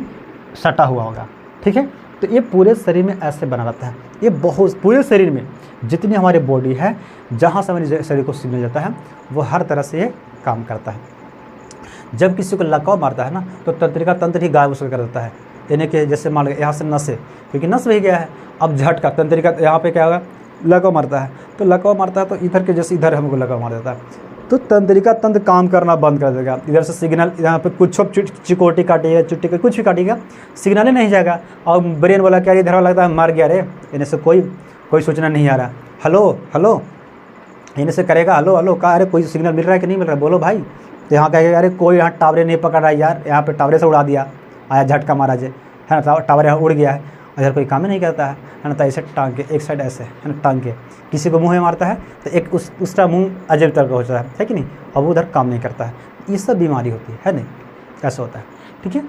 A: सटा हुआ होगा, ठीक है। तो ये पूरे शरीर में ऐसे बना रहता है। ये बहुत पूरे शरीर में जितनी हमारी बॉडी है, जहाँ से हमारे शरीर को सिग्नल जाता है वो हर तरह से ये काम करता है। जब किसी को लकवा मारता है ना तो तंत्रिका तंत्र ही गायब उसका कर देता है, यानी कि जैसे मान लो यहाँ से नस है, क्योंकि नस बह गया है, अब झटका तंत्रिका यहाँ पे क्या होगा, लकवा मारता है, तो लकवा मारता है तो इधर के जैसे इधर हमको लकवा मार देता है, तो तंत्रिका तंत्र काम करना बंद कर देगा। इधर से सिग्नल यहाँ पे कुछ चिकोटी काटेगा, चुट्टी का कुछ भी काटेगा, सिग्नल ही नहीं जाएगा, और ब्रेन वाला क्या इधर लगता है मर गया रे, इन्हें से कोई सूचना नहीं आ रहा, हेलो हेलो इन्हें से करेगा हेलो हेलो का, अरे कोई सिग्नल मिल रहा है कि नहीं मिल रहा है, बोलो भाई। तो यहाँ कहेगा अरे कोई यहाँ टावरे नहीं पकड़ रहा है यार, यहाँ पे टावरे से उड़ा दिया, आया झटका मारा जे, है ना, टावर यहाँ उड़ गया है, इधर कोई काम ही नहीं करता है ना। तो ऐसे टांग के एक साइड ऐसे, है ना, टांग के किसी को मुँह में मारता है तो एक उसका मुँह अजीब तरह का हो जाता है कि नहीं, अब उधर काम नहीं करता है। ये सब बीमारी होती है नहीं, ऐसा होता है, ठीक है।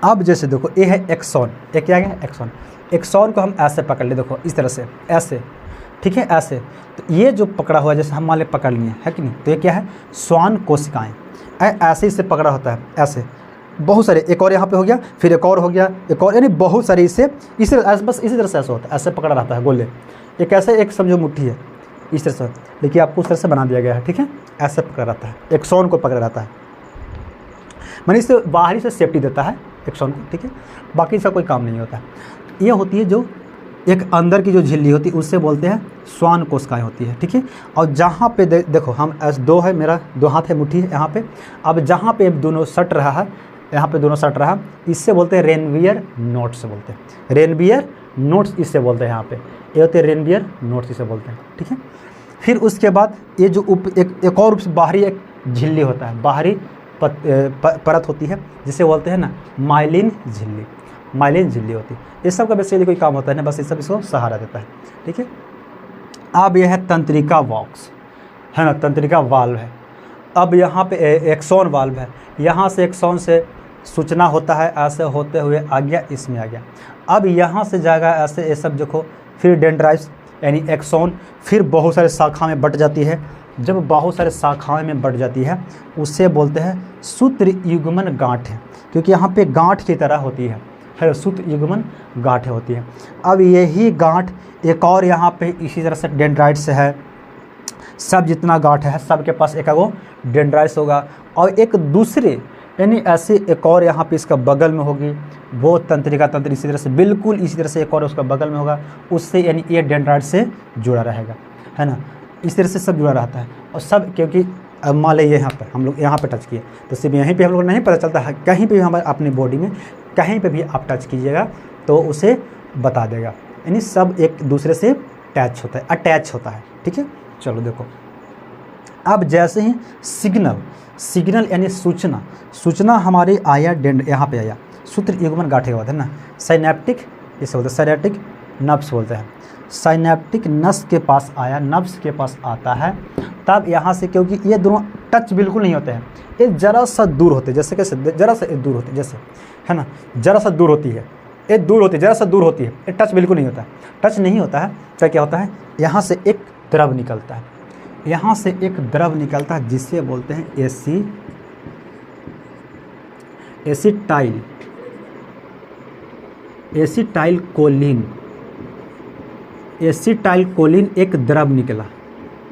A: अब जैसे देखो ये है एक्सॉन, ये क्या है एक्सॉन, एक्सॉन को हम ऐसे पकड़ ले, देखो इस तरह से ऐसे, ठीक है ऐसे। तो ये जो पकड़ा हुआ है जैसे हम मान ले पकड़ लिए है कि नहीं, तो ये क्या है श्वान कोशिकाएँ, ऐसे ही से पकड़ा होता है ऐसे, बहुत सारे, एक और यहाँ पे हो गया, फिर एक और हो गया, एक और, यानी बहुत सारे इससे बस इसी तरह से ऐसा होता है, ऐसे पकड़ा रहता है गोले, एक ऐसे एक समझो मुट्ठी है इस तरह से, लेकिन आपको उस तरह से बना दिया गया है, ठीक है, ऐसे पकड़ा रहता है, एक्सॉन को पकड़ा रहता है, मैंने इससे बाहरी से सेफ्टी देता है एक्सॉन को, ठीक है, बाकी इसका कोई काम नहीं होता है। ये होती है जो एक अंदर की जो झिल्ली होती है उससे बोलते हैं श्वान कोशिकाएं होती है, ठीक है। और जहाँ पे देखो हम दो है, मेरा दो हाथ है, मुट्ठी है यहाँ पे, अब जहाँ पे दोनों सट रहा है, यहाँ पे दोनों सट रहा, इससे बोलते हैं रेनवियर नोट्स से बोलते हैं, रेनवियर नोट्स इससे बोलते हैं, यहाँ पे ये होते हैं रेनवियर नोट्स इसे बोलते हैं, ठीक है। फिर उसके बाद ये जो एक और बाहरी एक झिल्ली होता है, बाहरी परत होती है जिसे बोलते हैं ना माइलिन झिल्ली, माइलिन झिल्ली होती है। इस सब का बेसिकली कोई काम होता है ना, बस ये सब इसको सहारा देता है, ठीक है। अब यह है तंत्रिका वॉक्स, है ना, तंत्रिका वाल्व है। अब यहाँ पे एक्सॉन वाल्व है, यहाँ से एक्सॉन से सूचना होता है, ऐसे होते हुए आ गया, इसमें आ गया। अब यहाँ से जाएगा ऐसे, ये सब देखो, फिर डेंड्राइट्स यानी एक्सॉन, फिर बहुत सारे शाखा में बट जाती है। जब बहुत सारे शाखाएं में बढ़ जाती है उससे बोलते हैं सूत्र युग्मन गांठ, क्योंकि यहाँ पे गांठ की तरह होती है, सूत्र युग्मन गांठ होती है। अब यही गांठ एक और यहाँ पे इसी तरह से डेंड्राइट्स है, सब जितना गांठ है सबके पास एक वो डेंड्राइट्स होगा, और एक दूसरे यानी ऐसे एक और यहाँ पे इसका बगल में होगी, वो तंत्रिका तंत्र इसी तरह से बिल्कुल इसी तरह से एक और उसका बगल में होगा, उससे यानी ये डेंड्राइट से जुड़ा रहेगा, है ना, इस तरह से सब जुड़ा रहता है। और सब क्योंकि अब मान लीजिए यहाँ पर हम लोग यहाँ पे टच किए तो सिर्फ यहीं पे हम लोग नहीं पता चलता है, कहीं पे भी हमारे अपनी बॉडी में कहीं पे भी आप टच कीजिएगा तो उसे बता देगा, यानी सब एक दूसरे से अटैच होता है, ठीक है। चलो देखो, अब जैसे ही सिग्नल यानी सूचना हमारी आया यहाँ पे आया, सूत्र युग्मन गांठे होता है ना, साइनेप्टिक इसे बोलते हैं, साइनेप्टिक नब्स बोलते हैं, साइनेप्टिक नस के पास आया, नब्स के पास आता है, तब यहाँ से क्योंकि ये दोनों टच बिल्कुल नहीं होते हैं, ये ज़रा सा दूर होते हैं, जैसे कैसे ज़रा सा दूर होते हैं, जैसे है ना, ज़रा सा दूर होती है, ये दूर होती है, ज़रा सा दूर होती है, ये टच बिल्कुल नहीं होता है। टच नहीं होता है तो क्या होता है, यहाँ से एक द्रव निकलता है, यहाँ से एक द्रव निकलता है जिसे बोलते हैं एसिटाइल कोलिन एक द्रव निकला,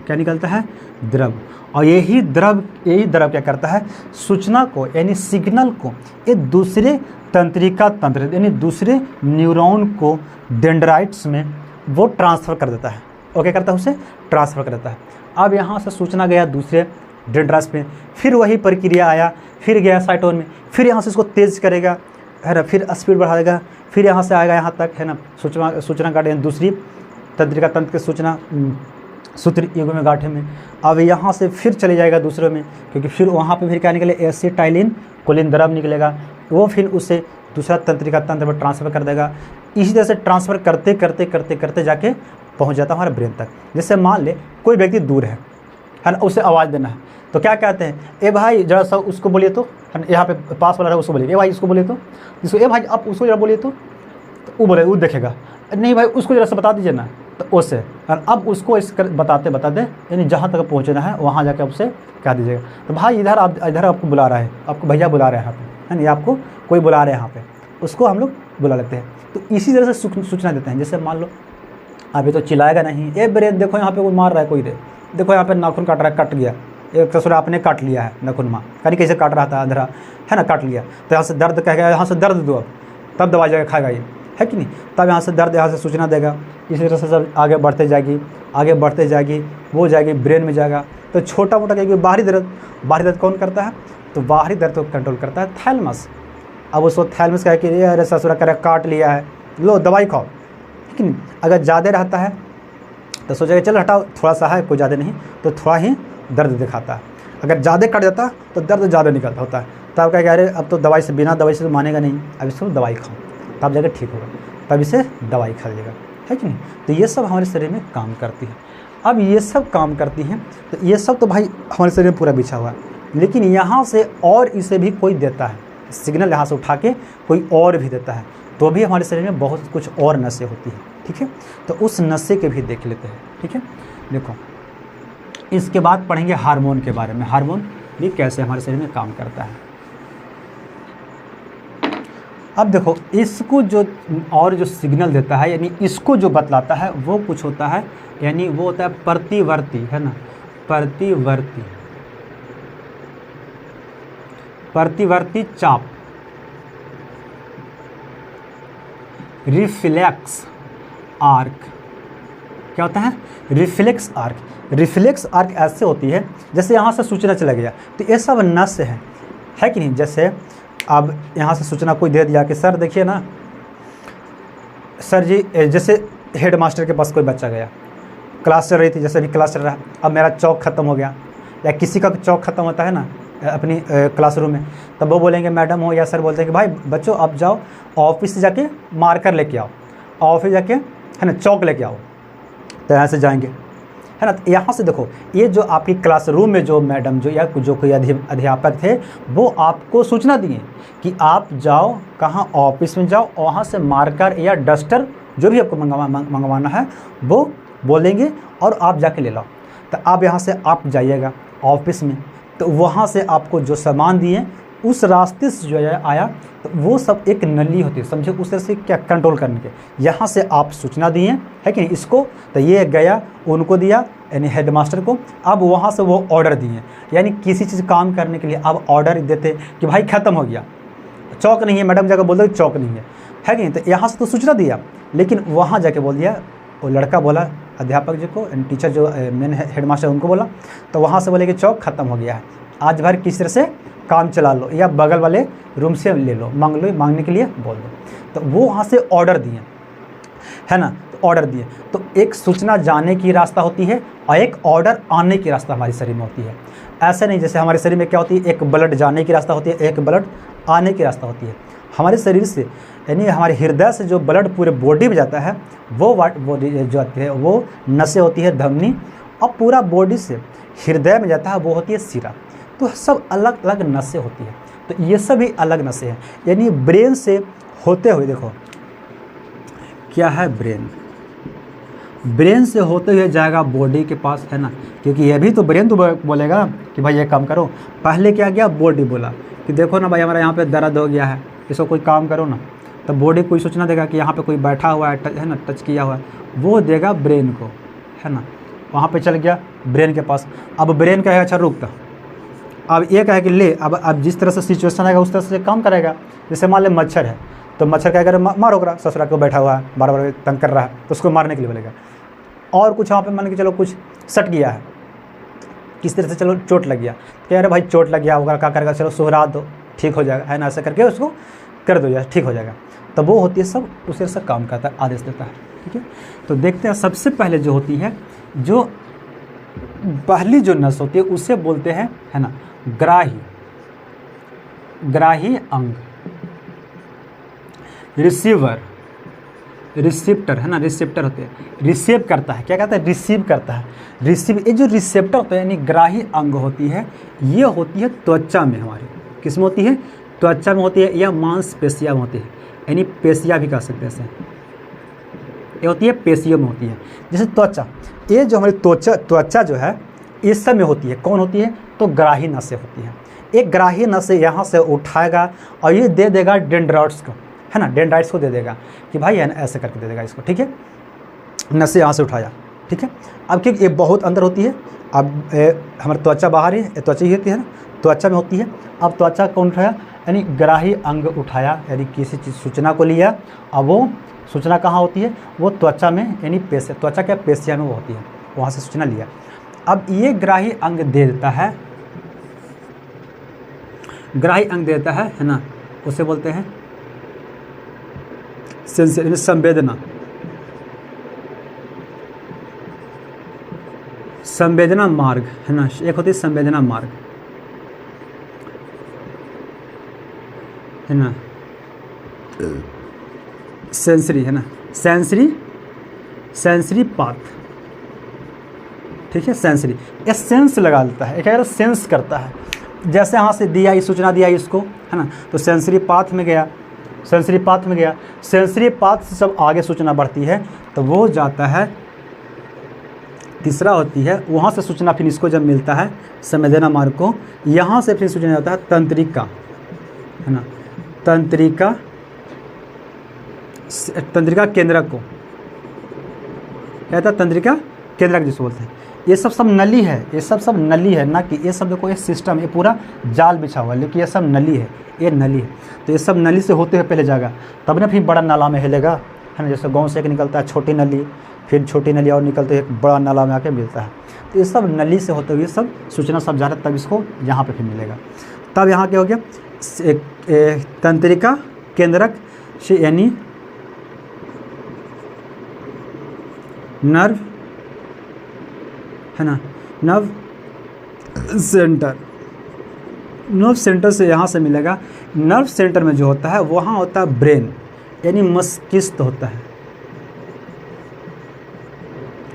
A: क्या निकलता है, द्रव। और यही द्रव क्या करता है, सूचना को यानी सिग्नल को एक दूसरे तंत्रिका तंत्र यानी दूसरे न्यूरॉन को डेंड्राइट्स में वो ट्रांसफ़र कर देता है, ओके करता है, उसे ट्रांसफ़र कर देता है। अब यहाँ से सूचना गया दूसरे डेंड्राइट्स में, फिर वही प्रक्रिया आया, फिर गया साइटोन में, फिर यहाँ से इसको तेज़ करेगा, है ना, फिर स्पीड बढ़ा देगा, फिर यहाँ से आएगा यहाँ तक, है ना, सूचना का दूसरी तंत्रिका तंत्र की सूचना सूत्र युग्म में गांठे में। अब यहाँ से फिर चले जाएगा दूसरे में, क्योंकि फिर वहाँ पे फिर क्या निकले, एसिटाइलिन कोलिन द्रव निकलेगा, वो फिर उसे दूसरा तंत्रिका तंत्र में ट्रांसफ़र कर देगा। इसी तरह से ट्रांसफ़र करते करते करते करते जाके पहुँच जाता हमारे ब्रेन तक। जैसे मान ले कोई व्यक्ति दूर है ना, उसे आवाज़ देना है, तो क्या कहते हैं, ए भाई जरा सा उसको बोलिए तो, है ना, यहाँ पे पास वाला है उसको बोलिए, ए भाई इसको बोलिए तो, जिसको ए भाई आप उसको जरा बोलिए तो वो बोले, वो देखेगा, नहीं भाई उसको जरा सा बता दीजिए ना, तो उससे अब उसको इस बताते बताते यानी जहाँ तक पहुँचना है वहाँ जाके उससे कह दीजिएगा, तो भाई इधर आपको बुला रहा है, आपको भैया बुला रहे हैं यहाँ पे, है ना, आपको कोई बुला रहे हैं यहाँ पे, उसको हम लोग बुला लेते हैं। तो इसी तरह से सूचना देते हैं। जैसे मान लो अभी तो चिल्लाएगा नहीं, ए ब्रेन देखो यहाँ पे वो मार रहा है कोई रे, देखो यहाँ पे नाखून काट रहा है, कट गया, एक ससुर आपने काट लिया है नाखून माँ, कहीं कैसे काट रहा था अंधेरा, है ना, काट लिया, तो यहाँ से दर्द कहेगा, यहाँ से दर्द दो, अब तब दवाई जाकर खाएगा ये, है कि नहीं, तब यहाँ से दर्द, यहाँ से सूचना देगा। इसी तरह से सब आगे बढ़ते जाएगी, वो जाएगी ब्रेन में जाएगा। तो छोटा मोटा कहेगी बाहरी दर्द कौन करता है, तो बाहरी दर्द को कंट्रोल करता है थैलमस। अब उसको थैलमस कहे कि अरे ससुरा करे काट लिया है, लो दवाई खाओ, है कि नहीं। अगर ज़्यादा रहता है तो सोचेगा चलो हटाओ, थोड़ा सा है कोई ज़्यादा नहीं, तो थोड़ा ही दर्द दिखाता है। अगर ज़्यादा कट जाता है तो दर्द ज़्यादा निकलता होता है, तब कहेगा अरे अब तो दवाई से, बिना दवाई से तो मानेगा नहीं, अब इसको दवाई खाओ, तब जाकर ठीक होगा, तब इसे दवाई खा लीजिएगा, है कि नहीं। तो ये सब हमारे शरीर में काम करती है। अब ये सब काम करती हैं, तो ये सब तो भाई हमारे शरीर में पूरा बिछा हुआ है, लेकिन यहाँ से और इसे भी कोई देता है, सिग्नल यहाँ से उठा के कोई और भी देता है, तो भी हमारे शरीर में बहुत कुछ और नसें होती हैं, ठीक है। तो उस नशे के भी देख लेते हैं, ठीक है। देखो इसके बाद पढ़ेंगे हार्मोन के बारे में, हार्मोन भी कैसे हमारे शरीर में काम करता है। अब देखो इसको जो और जो सिग्नल देता है, यानी इसको जो बतलाता है वो कुछ होता है, यानी वो होता है प्रतिवर्ती, है ना, प्रतिवर्ती चाप, रिफ्लेक्स आर्क। क्या होता है, रिफ्लेक्स आर्क। रिफ्लेक्स आर्क ऐसे होती है जैसे यहाँ से सूचना चला गया, तो ये सब नस है कि नहीं। जैसे अब यहाँ से सूचना कोई दे दिया कि सर देखिए ना, सर जी, जैसे हेड मास्टर के पास कोई बच्चा गया, क्लास चल रही थी, जैसे भी क्लास चल रहा है, अब मेरा चौक ख़त्म हो गया, या किसी का चौक ख़त्म होता है ना अपनी क्लासरूम में, तब वो बोलेंगे मैडम हो या सर बोलते हैं कि भाई बच्चों आप जाओ ऑफिस से जाके मार्कर लेके आओ, ऑफिस जाके, है ना, चौक लेके आओ, तो यहाँ से जाएंगे, है ना। तो यहाँ से देखो ये जो आपकी क्लासरूम में जो मैडम जो या जो कोई अध्यापक थे, वो आपको सूचना दिए कि आप जाओ कहाँ, ऑफिस में जाओ, वहाँ से मार्कर या डस्टर जो भी आपको मंगवाना है वो बोलेंगे और आप जाके ले लो। तो आप यहाँ से आप जाइएगा ऑफिस में, तो वहाँ से आपको जो सामान दिए उस रास्ते से जो आया, तो वो सब एक नली होती है, समझे, उस तरह से क्या कंट्रोल करने के, यहाँ से आप सूचना दिए, है कि नहीं, इसको, तो ये गया उनको दिया, यानी हेडमास्टर को। अब वहाँ से वो ऑर्डर दिए, यानी किसी चीज़ काम करने के लिए अब ऑर्डर देते कि भाई ख़त्म हो गया, चौक नहीं है, मैडम जाकर बोल दो चौक नहीं है कि नहीं। तो यहाँ से तो सूचना दिया, लेकिन वहाँ जाके बोल दिया, वो लड़का बोला अध्यापक जी को, टीचर जो मेन हेडमास्टर उनको बोला, तो वहाँ से बोले कि चौक ख़त्म हो गया है, आज भर किस तरह से काम चला लो, या बगल वाले रूम से ले लो, मांगने के लिए बोल दो। तो वो वहाँ से ऑर्डर दिए, है ना, तो ऑर्डर दिए। तो एक सूचना जाने की रास्ता होती है और एक ऑर्डर आने की रास्ता हमारे शरीर में होती है। ऐसा नहीं जैसे हमारे शरीर में क्या होती है, एक ब्लड जाने की रास्ता होती है, एक ब्लड आने की रास्ता होती है। हमारे शरीर से, यानी हमारे हृदय से जो ब्लड पूरे बॉडी में जाता है, वो जो आती है वो नसें होती है धमनी, और पूरा बॉडी से हृदय में जाता है वो होती है सिरा। तो सब अलग अलग नसें होती है। तो ये सभी अलग नसें हैं, यानी ब्रेन से होते हुए, देखो क्या है ब्रेन से होते हुए जाएगा बॉडी के पास, है ना, क्योंकि ये भी तो ब्रेन तो बोलेगा कि भाई ये काम करो। पहले क्या गया, बॉडी बोला कि देखो ना भाई हमारा यहाँ पे दर्द हो गया है, इसको कोई काम करो ना, तो बॉडी कोई सूचना देगा कि यहाँ पे कोई बैठा हुआ है ना, टच किया हुआ है, वो देगा ब्रेन को, है ना, वहाँ पे चल गया ब्रेन के पास। अब ब्रेन कहेगा अच्छा रुक, अब ये कहे कि ले, अब जिस तरह से सिचुएशन आएगा उस तरह से काम करेगा। जैसे मान ले मच्छर है, तो मच्छर क्या करे, मारो करा, ससुरा को बैठा हुआ है बार बार तंग कर रहा है, तो उसको मारने के लिए बोलेगा। और कुछ वहाँ पे मान के चलो कुछ सट गया है, किस तरह से, चलो चोट लग गया, कह रहे भाई चोट लग गया होगा, क्या करेगा, चलो सुहरा दो ठीक हो जाएगा, है ना, ऐसा करके उसको कर दो यार ठीक हो जाएगा। तो वो होती है सब उस तरह से काम करता है, आदेश देता है। ठीक है। तो देखते हैं सबसे पहले जो होती है, जो पहली जो नस होती है उसे बोलते हैं, है ना, ग्राही, ग्राही अंग। रिसीवर, रिसिप्टर, है ना, रिसेप्टर होते हैं, रिसीव करता है, क्या कहता है, रिसीव करता है, रिसीव। ये जो रिसेप्टर होता है यानी ग्राही अंग होती है, ये होती है त्वचा में हमारे, किसमें होती है, त्वचा में होती है या मांसपेशियां में होती है, यानी पेशियां भी कह सकते हैं इसे, ये होती है पेशियों में होती है। जैसे त्वचा, ये जो हमारी त्वचा जो है इस सब में होती है, कौन होती है, तो ग्राही नसें होती हैं। एक ग्राही नसें यहाँ से उठाएगा और ये दे देगा डेंड्राइट्स को, है ना, डेंड्राइट्स को दे देगा कि भाई है ना, ऐसे करके दे देगा इसको, ठीक है, नसें यहाँ से उठाया, ठीक है। अब क्योंकि ये बहुत अंदर होती है, अब हमारी त्वचा बाहर है, त्वचा ही होती है ना, त्वचा में होती है। अब त्वचा कौन उठाया, यानी ग्राही अंग उठाया, यानी किसी चीज़ सूचना को लिया। अब वो सूचना कहाँ होती है, वो त्वचा में, यानी पेश, त्वचा क्या पेशिया में वो होती है, वहाँ से सूचना लिया। अब ये ग्राही अंग दे देता है, ग्राही अंग देता है ना, उसे बोलते हैं सेंसरी, संवेदना, संवेदना मार्ग, है ना, एक होती है संवेदना मार्ग, है ना, सेंसरी, है ना, सेंसरी पाथ, ठीक है, सेंसरी, ये सेंस लगा देता है, एक सेंस करता है। जैसे यहाँ से दिया, ये सूचना दिया इसको, है ना, तो सेंसरी पाथ में गया, सेंसरी पाथ में गया, सेंसरी पाथ से जब आगे सूचना बढ़ती है तो वो जाता है, तीसरा होती है, वहाँ से सूचना फिर इसको जब मिलता है संवेदना मार्ग को, यहाँ से फिर सूचना जाता है तंत्रिका, है ना, तंत्रिका केंद्रक को कहता है, तंत्रिका केंद्रक जिसको बोलते हैं। ये सब नली है, ये सब नली है ना, कि ये सब देखो, ये सिस्टम, ये पूरा जाल बिछा हुआ है, लेकिन ये सब नली है, ये नली है। तो ये सब नली से होते हुए पहले जाएगा, तब ना फिर बड़ा नाला में हिलेगा, है ना। जैसे गांव से एक निकलता है छोटी नली, फिर छोटी नली और निकलते एक बड़ा नाला में आके मिलता है। तो ये सब नली से होते हुए सब सूचना सब जा रहा है, तब इसको यहाँ पे फिर मिलेगा। तब यहाँ क्या हो गया, तंत्रिका केंद्रक से, यानी नर्व, है ना, नर्व सेंटर, नर्व सेंटर से यहाँ से मिलेगा। नर्व सेंटर में जो होता है वहाँ होता है ब्रेन, यानी मस्तिष्क होता है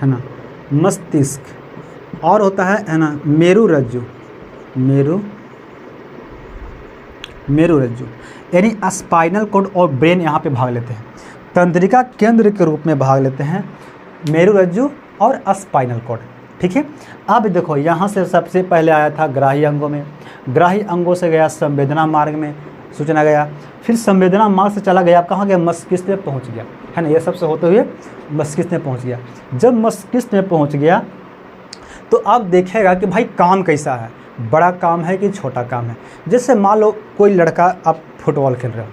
A: ना, मस्तिष्क। और होता है ना, मेरु रज्जु, मेरु रज्जु, यानी स्पाइनल कॉर्ड और ब्रेन यहाँ पे भाग लेते हैं, तंत्रिका केंद्र के रूप में भाग लेते हैं मेरु रज्जु और स्पाइनल कॉर्ड, ठीक है। अब देखो, यहाँ से सबसे पहले आया था ग्राही अंगों में, ग्राही अंगों से गया संवेदना मार्ग में, सूचना गया, फिर संवेदना मार्ग से चला गया, कहाँ गया, मस्तिष्क में पहुँच गया, है ना। ये सबसे होते हुए मस्तिष्क में पहुँच गया। जब मस्तिष्क में पहुँच गया तो अब देखेगा कि भाई काम कैसा है, बड़ा काम है कि छोटा काम है। जैसे मान लो कोई लड़का, आप फुटबॉल खेल रहे हो,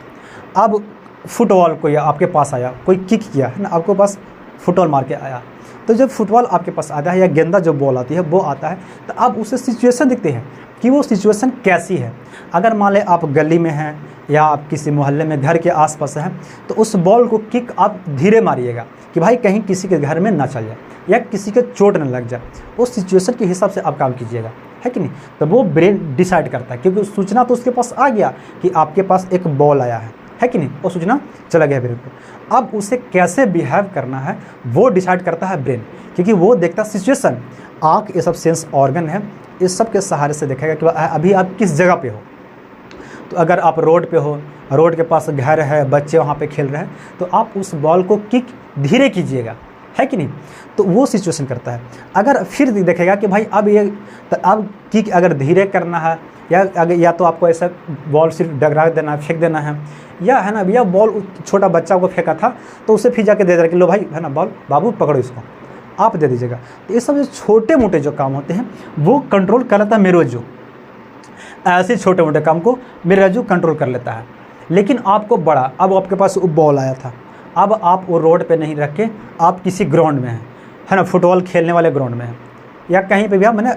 A: अब फुटबॉल कोई आपके पास आया, कोई किक किया, है ना, आपके पास फुटबॉल मार के आया, तो जब फुटबॉल आपके पास आता है या गेंदा जो बॉल आती है वो आता है, तो आप उसे सिचुएशन देखते हैं कि वो सिचुएशन कैसी है। अगर मान लें आप गली में हैं या आप किसी मोहल्ले में घर के आसपास हैं, तो उस बॉल को किक आप धीरे मारिएगा कि भाई कहीं किसी के घर में ना चल जाए या किसी के चोट न लग जाए। उस सिचुएशन के हिसाब से आप काम कीजिएगा, है कि नहीं। तो वो ब्रेन डिसाइड करता है, क्योंकि सूचना तो उसके पास आ गया कि आपके पास एक बॉल आया है कि नहीं, वो सूचना चला गया ब्रेन को। अब उसे कैसे बिहेव करना है वो डिसाइड करता है ब्रेन, क्योंकि वो देखता है सिचुएशन। आँख ये सब सेंस ऑर्गन है, इस सब के सहारे से देखेगा कि अभी आप किस जगह पे हो। तो अगर आप रोड पे हो, रोड के पास घर है, बच्चे वहाँ पे खेल रहे हैं, तो आप उस बॉल को किक धीरे कीजिएगा, है कि नहीं। तो वो सिचुएशन करता है। अगर फिर देखेगा कि भाई अब किक अगर धीरे करना है, या तो आपको ऐसा बॉल सिर्फ डगरा देना है, फेंक देना है, या है ना, या बॉल छोटा बच्चा को फेंका था तो उसे फिर जाके दे देगा कि लो भाई, है ना, बॉल बाबू पकड़ो इसको, आप दे दीजिएगा। तो ये सब जो छोटे मोटे जो काम होते हैं वो कंट्रोल कर लेता है मेरु रज्जु। ऐसे छोटे मोटे काम को मेरु रज्जु कंट्रोल कर लेता है। लेकिन आपको बड़ा, अब आपके पास बॉल आया था, अब आप वो रोड पे नहीं रख के आप किसी ग्राउंड में हैं, है ना, फुटबॉल खेलने वाले ग्राउंड में हैं, या कहीं पे भी आप मैंने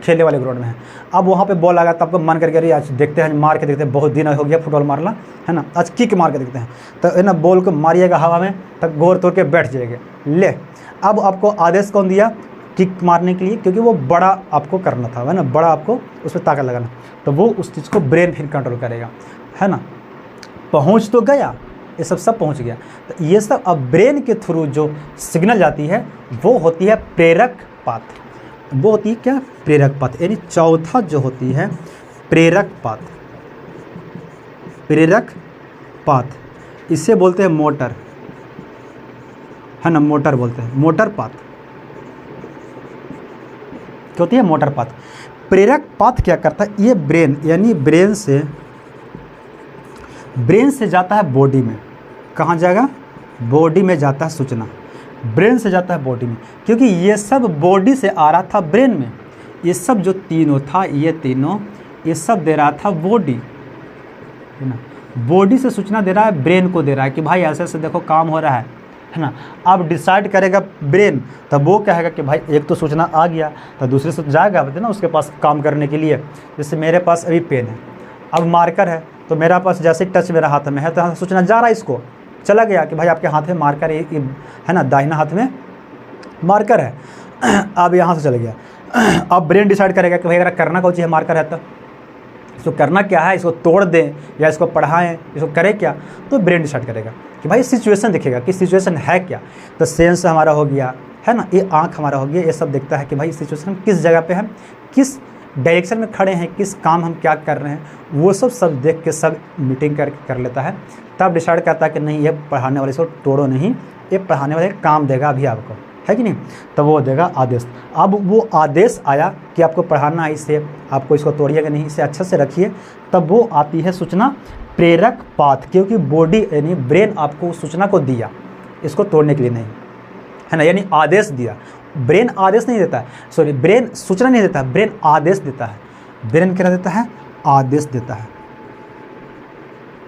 A: खेलने वाले ग्राउंड में हैं। अब वहाँ पे बॉल आ गया तो आपको मन करके अरे आज देखते हैं, मार के देखते हैं, बहुत दिन हो गया फुटबॉल मारना, है ना, आज किक मार के देखते हैं, तो है ना बॉल को मारिएगा हवा में, तब गोर तोड़ के बैठ जाएगा। ले, अब आपको आदेश कौन दिया किक मारने के लिए, क्योंकि वो बड़ा आपको करना था, है ना, बड़ा आपको उस पर ताकत लगाना, तो वो उस चीज़ को ब्रेन फिर कंट्रोल करेगा, है ना। पहुँच तो गया, ये सब पहुँच गया, तो ये सब अब ब्रेन के थ्रू जो सिग्नल जाती है वो होती है प्रेरक पाथ। वो होती है क्या, प्रेरक पाथ, यानी चौथा जो होती है प्रेरक पाथ। प्रेरक पाथ इसे बोलते हैं मोटर, है ना, मोटर बोलते हैं, मोटर पाथ क्या होती है, मोटर पाथ। प्रेरक पाथ क्या करता है, ये ब्रेन यानी ब्रेन से जाता है बॉडी में। कहाँ जाएगा, बॉडी में जाता है सूचना, ब्रेन से जाता है बॉडी में, क्योंकि ये सब बॉडी से आ रहा था ब्रेन में। ये सब जो तीनों था, ये तीनों, ये सब दे रहा था बॉडी, है ना, बॉडी से सूचना दे रहा है, ब्रेन को दे रहा है कि भाई ऐसे ऐसे देखो काम हो रहा है ना। अब डिसाइड करेगा ब्रेन, तब वो कहेगा कि भाई एक तो सूचना आ गया, तो दूसरे से जाएगा ना उसके पास काम करने के लिए। जैसे मेरे पास अभी पेन है, अब मार्कर है, तो मेरा पास जैसे टच मेरा हाथ में है तो सूचना जा रहा है, इसको चला गया कि भाई आपके हाथ में मार्कर है ना, दाहिना हाथ में मार्कर है, अब यहाँ से चला गया। अब ब्रेन डिसाइड करेगा कि भाई अगर करना कौन चीज़ है, मार्कर है तो इसको करना क्या है, इसको तोड़ दें या इसको पढ़ाएं, इसको करें क्या, तो ब्रेन डिसाइड करेगा कि भाई सिचुएशन दिखेगा कि सिचुएशन है क्या। तो सेंस हमारा हो गया, है ना, ये आँख हमारा हो गया, ये सब देखता है कि भाई सिचुएशन किस जगह पे है, किस डायरेक्शन में खड़े हैं, किस काम हम क्या कर रहे हैं, वो सब देख के सब मीटिंग कर लेता है। तब डिसाइड करता है कि नहीं ये पढ़ाने वाले इसको तोड़ो नहीं, ये पढ़ाने वाले काम देगा अभी आपको, है कि नहीं, तब वो देगा आदेश। अब वो आदेश आया कि आपको पढ़ाना है, इसे आपको इसको तोड़िएगा नहीं, इसे अच्छे से रखिए, तब वो आती है सूचना प्रेरक पाथ, क्योंकि बॉडी यानी ब्रेन आपको उस सूचना को दिया इसको तोड़ने के लिए नहीं, है ना, यानी आदेश दिया। ब्रेन आदेश नहीं देता है, सॉरी, ब्रेन सूचना नहीं देता है, ब्रेन आदेश देता है। ब्रेन क्या देता है, आदेश देता है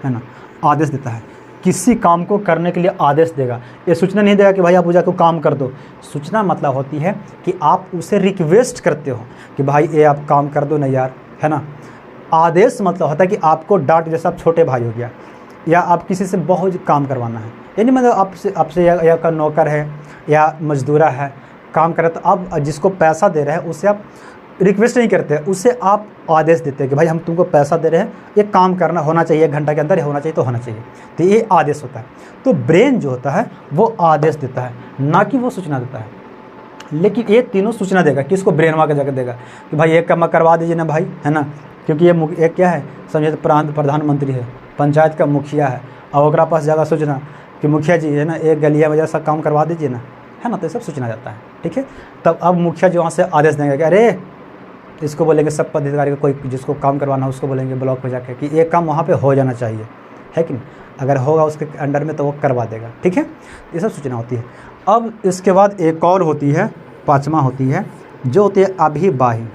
A: ना, आदेश देता है, किसी काम को करने के लिए आदेश देगा। ये सूचना नहीं देगा कि भाई आप जाकर काम कर दो। सूचना मतलब होती है कि आप उसे रिक्वेस्ट करते हो कि भाई ये आप काम कर दो ना यार, है ना। आदेश मतलब होता है कि आपको डांट, जैसे आप छोटे भाई हो गया, या आप किसी से बहुत काम करवाना है, यानी मतलब आपसे या का नौकर है या मजदूरा है, काम कर रहे, तो आप जिसको पैसा दे रहे हैं उससे आप रिक्वेस्ट नहीं करते, उससे आप आदेश देते हैं कि भाई हम तुमको पैसा दे रहे हैं, ये काम करना होना चाहिए, 1 घंटा के अंदर होना चाहिए तो होना चाहिए, तो ये आदेश होता है। तो ब्रेन जो होता है वो आदेश देता है, ना कि वो सूचना देता है। लेकिन ये तीनों सूचना देगा, किसको, ब्रेन वहाँ के जाकर देगा कि भाई एक काम करवा दीजिए ना भाई, है ना, क्योंकि ये क्या है, समझिए प्रधानमंत्री है, पंचायत का मुखिया है, और ओकरा पास जाएगा सूचना कि मुखिया जी, है ना, एक गलिया में जैसा काम करवा दीजिए ना, है ना, तो सब सूचना जाता है, ठीक है। तब अब मुखिया जी वहाँ से आदेश देंगे कि अरे इसको बोलेंगे सब पदाधिकारी को, कोई जिसको काम करवाना हो उसको बोलेंगे ब्लॉक पे जाके कि ये काम वहाँ पे हो जाना चाहिए, है कि नहीं, अगर होगा उसके अंडर में तो वो करवा देगा, ठीक है। ये सब सूचना होती है। अब इसके बाद एक और होती है, 5वां होती है, जो होती है अभिबाही।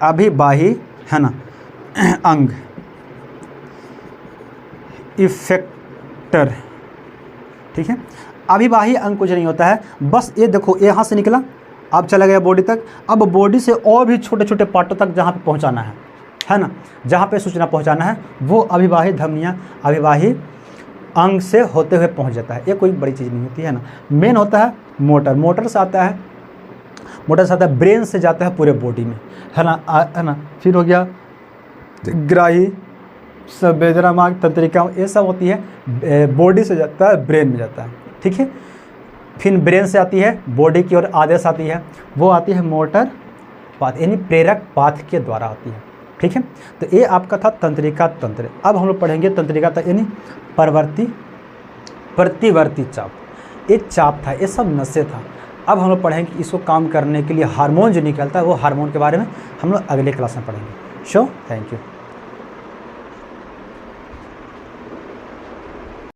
A: अभिबाही, है ना, अंग, इफेक्टर, ठीक है। अभिबाही अंग कुछ नहीं होता है, बस ये देखो, ये यहाँ से निकला, अब चला गया बॉडी तक, अब बॉडी से और भी छोटे छोटे पार्टों तक जहाँ पे पहुँचाना है ना, जहाँ पे सूचना पहुँचाना है, वो अभिबाही धमनियाँ, अभिबाही अंग से होते हुए पहुँच जाता है। ये कोई बड़ी चीज़ नहीं होती है ना। मेन होता है मोटर, मोटर से आता है ब्रेन से जाता है पूरे बॉडी में, है ना। फिर हो गया ग्राही, संवेदना मार्ग, तंत्रिका, ये सब होती है बॉडी से जाता है ब्रेन में जाता है, ठीक है। फिर ब्रेन से आती है बॉडी की ओर आदेश आती है, वो आती है मोटर पाथ, यानी प्रेरक पाथ के द्वारा आती है, ठीक है। तो ये आपका था तंत्रिका तंत्र। अब हम लोग पढ़ेंगे तंत्रिका तंत्र, यानी प्रतिवर्ती चाप। एक चाप था, ये सब नसें था। अब हम लोग पढ़ेंगे इसको काम करने के लिए हार्मोन जो निकलता है, वो हार्मोन के बारे में हम लोग अगले क्लास में पढ़ेंगे। So thank you.